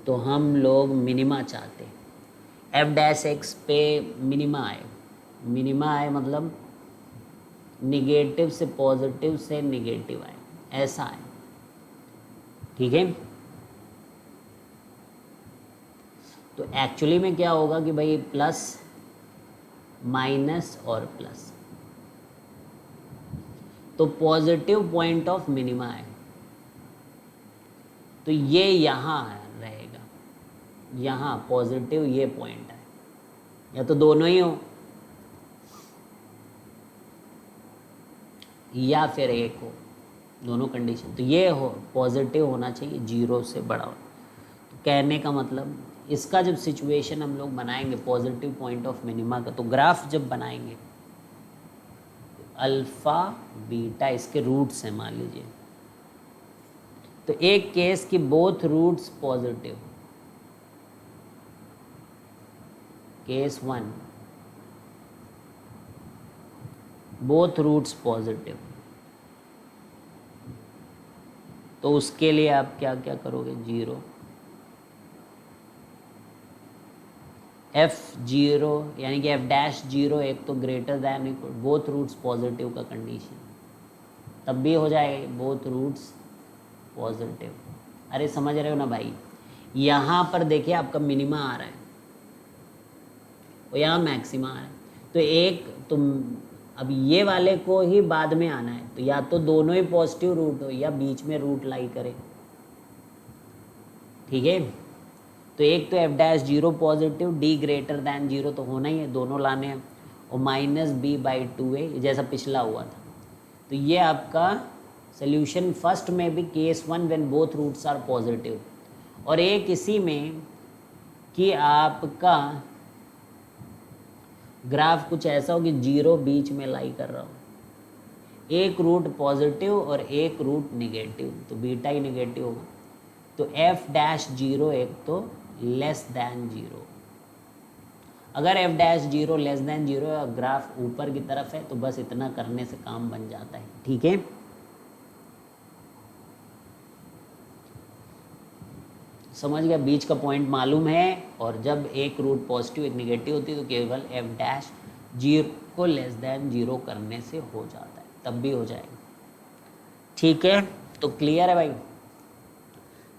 तो हम लोग मिनिमा चाहते हैं, f'(x) पे मिनिमा आए, मिनिमा आए मतलब निगेटिव से पॉजिटिव से निगेटिव आए, ऐसा है, ठीक है। तो एक्चुअली में क्या होगा कि भाई प्लस माइनस और प्लस, तो पॉजिटिव पॉइंट ऑफ मिनिमा है, तो ये यहाँ रहेगा, यहाँ पॉजिटिव ये पॉइंट है, या तो दोनों ही हो या फिर एक हो, दोनों कंडीशन। तो ये हो पॉजिटिव होना चाहिए, 0 से बड़ा हो। तो कहने का मतलब इसका जब सिचुएशन हम लोग बनाएंगे पॉजिटिव पॉइंट ऑफ मिनिमा का, तो ग्राफ जब बनाएंगे अल्फा बीटा इसके रूट्स हैं मान लीजिए, तो एक केस की both roots positive, case 1 both roots positive, तो उसके लिए आप क्या क्या करोगे, 0 f0 यानी कि f'0 एक तो greater than equal both roots positive का कंडीशन, तब भी हो जाएगा बोथ रूट्स पॉजिटिव। अरे समझ रहे हो ना भाई, यहाँ पर देखिए आपका मिनिमा आ रहा है और यहाँ मैक्सिमा आ रहा है, तो एक तुम अब ये वाले को ही बाद में आना है, तो या तो दोनों ही पॉजिटिव रूट हो या बीच में रूट लाई करे, ठीक है। तो एक तो f'0 positive, d greater than 0 तो होना ही है, दोनों लाने हैं, और -b/2a जैसा पिछला हुआ था। तो ये आपका सोल्यूशन फर्स्ट में भी case 1 when both roots are positive, और एक इसी में कि आपका ग्राफ कुछ ऐसा हो कि 0 बीच में लाई कर रहा हो, एक रूट पॉजिटिव और एक रूट निगेटिव, तो बीटा ही निगेटिव होगा। तो f'0 एक तो लेस दैन 0, अगर f'0 लेस दैन 0 है, ग्राफ ऊपर की तरफ है, तो बस इतना करने से काम बन जाता है, ठीक है। समझ गया, बीच का पॉइंट मालूम है, और जब एक रूट पॉजिटिव एक निगेटिव होती है तो केवल f'0 को लेस दैन 0 करने से हो जाता है, तब भी हो जाएगा, ठीक है। तो क्लियर है भाई।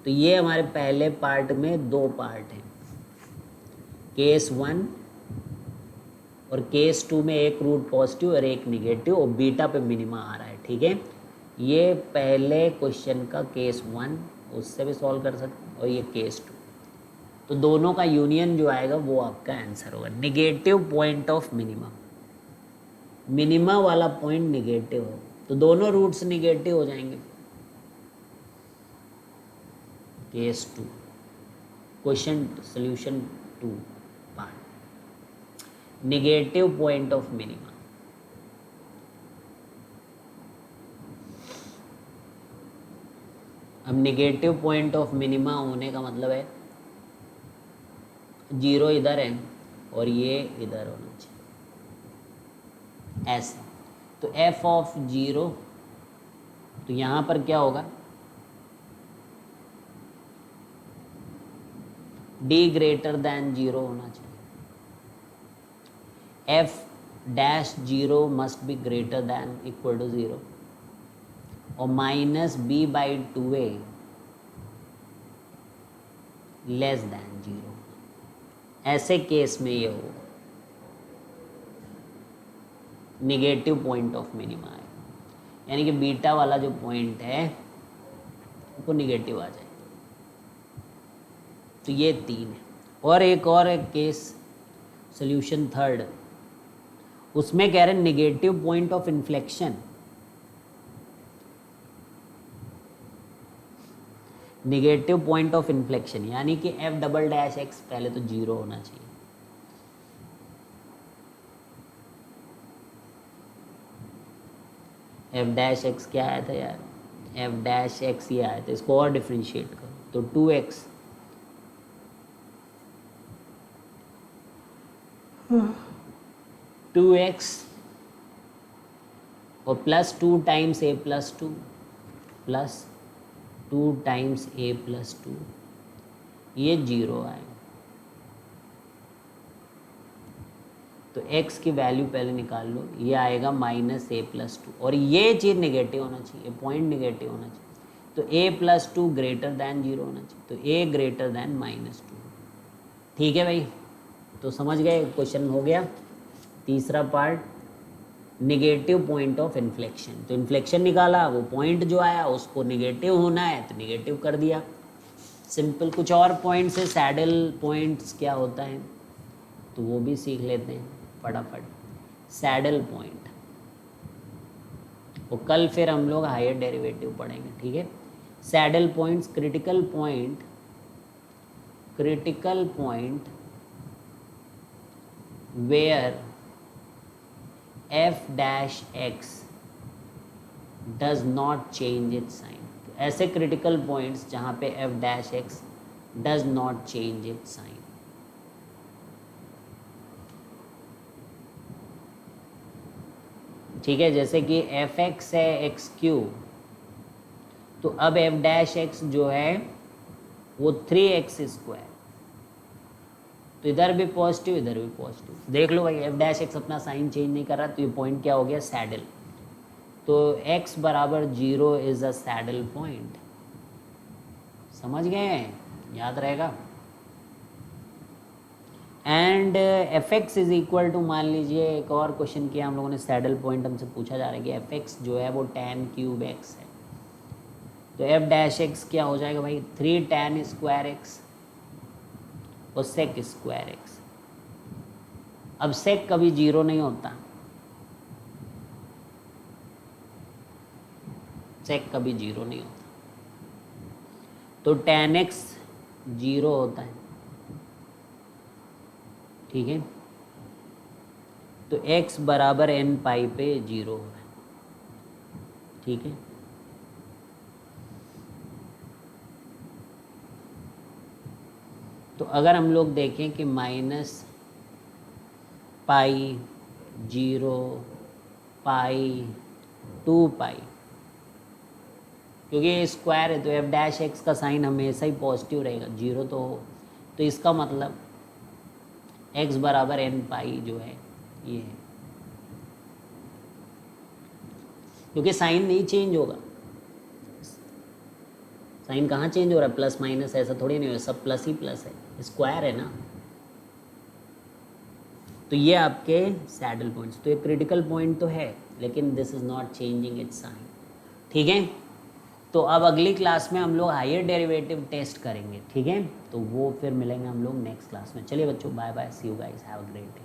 तो ये हमारे पहले पार्ट में 2 पार्ट हैं, केस 1 और केस 2 में एक रूट पॉजिटिव और एक निगेटिव, और बीटा पे मिनिमा आ रहा है, ठीक है। ये पहले क्वेश्चन का केस 1 उससे भी सॉल्व कर सकते हैं, और ये केस 2, तो दोनों का यूनियन जो आएगा वो आपका आंसर होगा। Negative point of minima, minima वाला पॉइंट निगेटिव हो तो दोनों रूट्स निगेटिव हो जाएंगे। Case 2 question solution 2 part, negative point of minima. अब निगेटिव पॉइंट ऑफ मिनिमा होने का मतलब है 0 इधर है और ये इधर होना चाहिए, ऐसे। तो f(0), तो यहाँ पर क्या होगा, d ग्रेटर दैन 0 होना चाहिए, f'0 must be greater than equal to 0, और -b/2a लेस दैन 0, ऐसे केस में ये होगा निगेटिव पॉइंट ऑफ मिनिमा है, यानी कि बीटा वाला जो पॉइंट है वो निगेटिव आ जाए। तो ये 3 है, और एक केस सोल्यूशन 3, उसमें कह रहे हैं negative point of inflection, negative point of inflection यानी कि f'(x) पहले तो 0 होना चाहिए, f'(x) क्या आया था यार, f'(x) ये आया था, इसको और डिफ्रेंशिएट करो तो 2x 2x और +2 times a+2 plus 2 times a+2, ये 0 आए, तो x की वैल्यू पहले निकाल लो, ये आएगा -a+2, और ये चीज़ निगेटिव होना चाहिए, पॉइंट निगेटिव होना चाहिए, तो a+2 ग्रेटर दैन 0 होना चाहिए, तो a ग्रेटर दैन -2, ठीक है भाई। तो समझ गए, क्वेश्चन हो गया। तीसरा part, negative point of inflection, तो इन्फ्लेक्शन निकाला, वो पॉइंट जो आया उसको निगेटिव होना है तो निगेटिव कर दिया, सिंपल। कुछ और पॉइंट्स है, सैडल पॉइंट्स क्या होता है तो वो भी सीख लेते हैं फटाफट। सैडल पॉइंट, वो कल फिर हम लोग हायर डेरिवेटिव पढ़ेंगे, ठीक है। Saddle points, critical point where f'(x) does not change its sign, ऐसे क्रिटिकल पॉइंट्स जहाँ पे f'(x) does not change its sign, ठीक है, जैसे कि एफ एक्स है एक्स क्यूब, तो अब एफ डैश एक्स जो है वो 3x², तो इधर भी पॉजिटिव इधर भी पॉजिटिव। देख लो भाई एफ डैश एक्स अपना साइन चेंज नहीं कर रहा, तो ये पॉइंट क्या हो गया, सैडल। तो x बराबर 0 इज अ सैडल पॉइंट। समझ गए, याद रहेगा। And F x is equal to, मान लीजिए एक और क्वेश्चन किया हम लोगों ने, सैडल पॉइंट हमसे पूछा जा रहा है कि एफ एक्स जो है वो tan³ x है, तो एफ डैश एक्स क्या हो जाएगा भाई, 3 tan² x और sec² x। अब sec कभी 0 नहीं होता, sec कभी 0 नहीं होता, तो tan x 0 होता है, ठीक है। तो x बराबर n पाई पे 0 हो रहा है, ठीक है। तो अगर हम लोग देखें कि -पाई 0 पाई 2 पाई, क्योंकि ये स्क्वायर है तो एफ डैश एक्स का साइन हमेशा ही पॉजिटिव रहेगा, 0 तो हो, तो इसका मतलब x बराबर n पाई जो है ये है, क्योंकि साइन नहीं चेंज होगा। साइन कहाँ चेंज हो रहा है, प्लस माइनस ऐसा थोड़ी नहीं हो, सब प्लस ही प्लस है, स्क्वायर है ना। तो ये आपके सैडल पॉइंट्स, तो ये क्रिटिकल पॉइंट तो है, लेकिन this is not changing its sign, ठीक है। तो अब अगली क्लास में हम लोग हायर डेरिवेटिव टेस्ट करेंगे, ठीक है। तो वो फिर मिलेंगे हम लोग नेक्स्ट क्लास में। चलिए बच्चों, bye bye, see you guys, have a great day.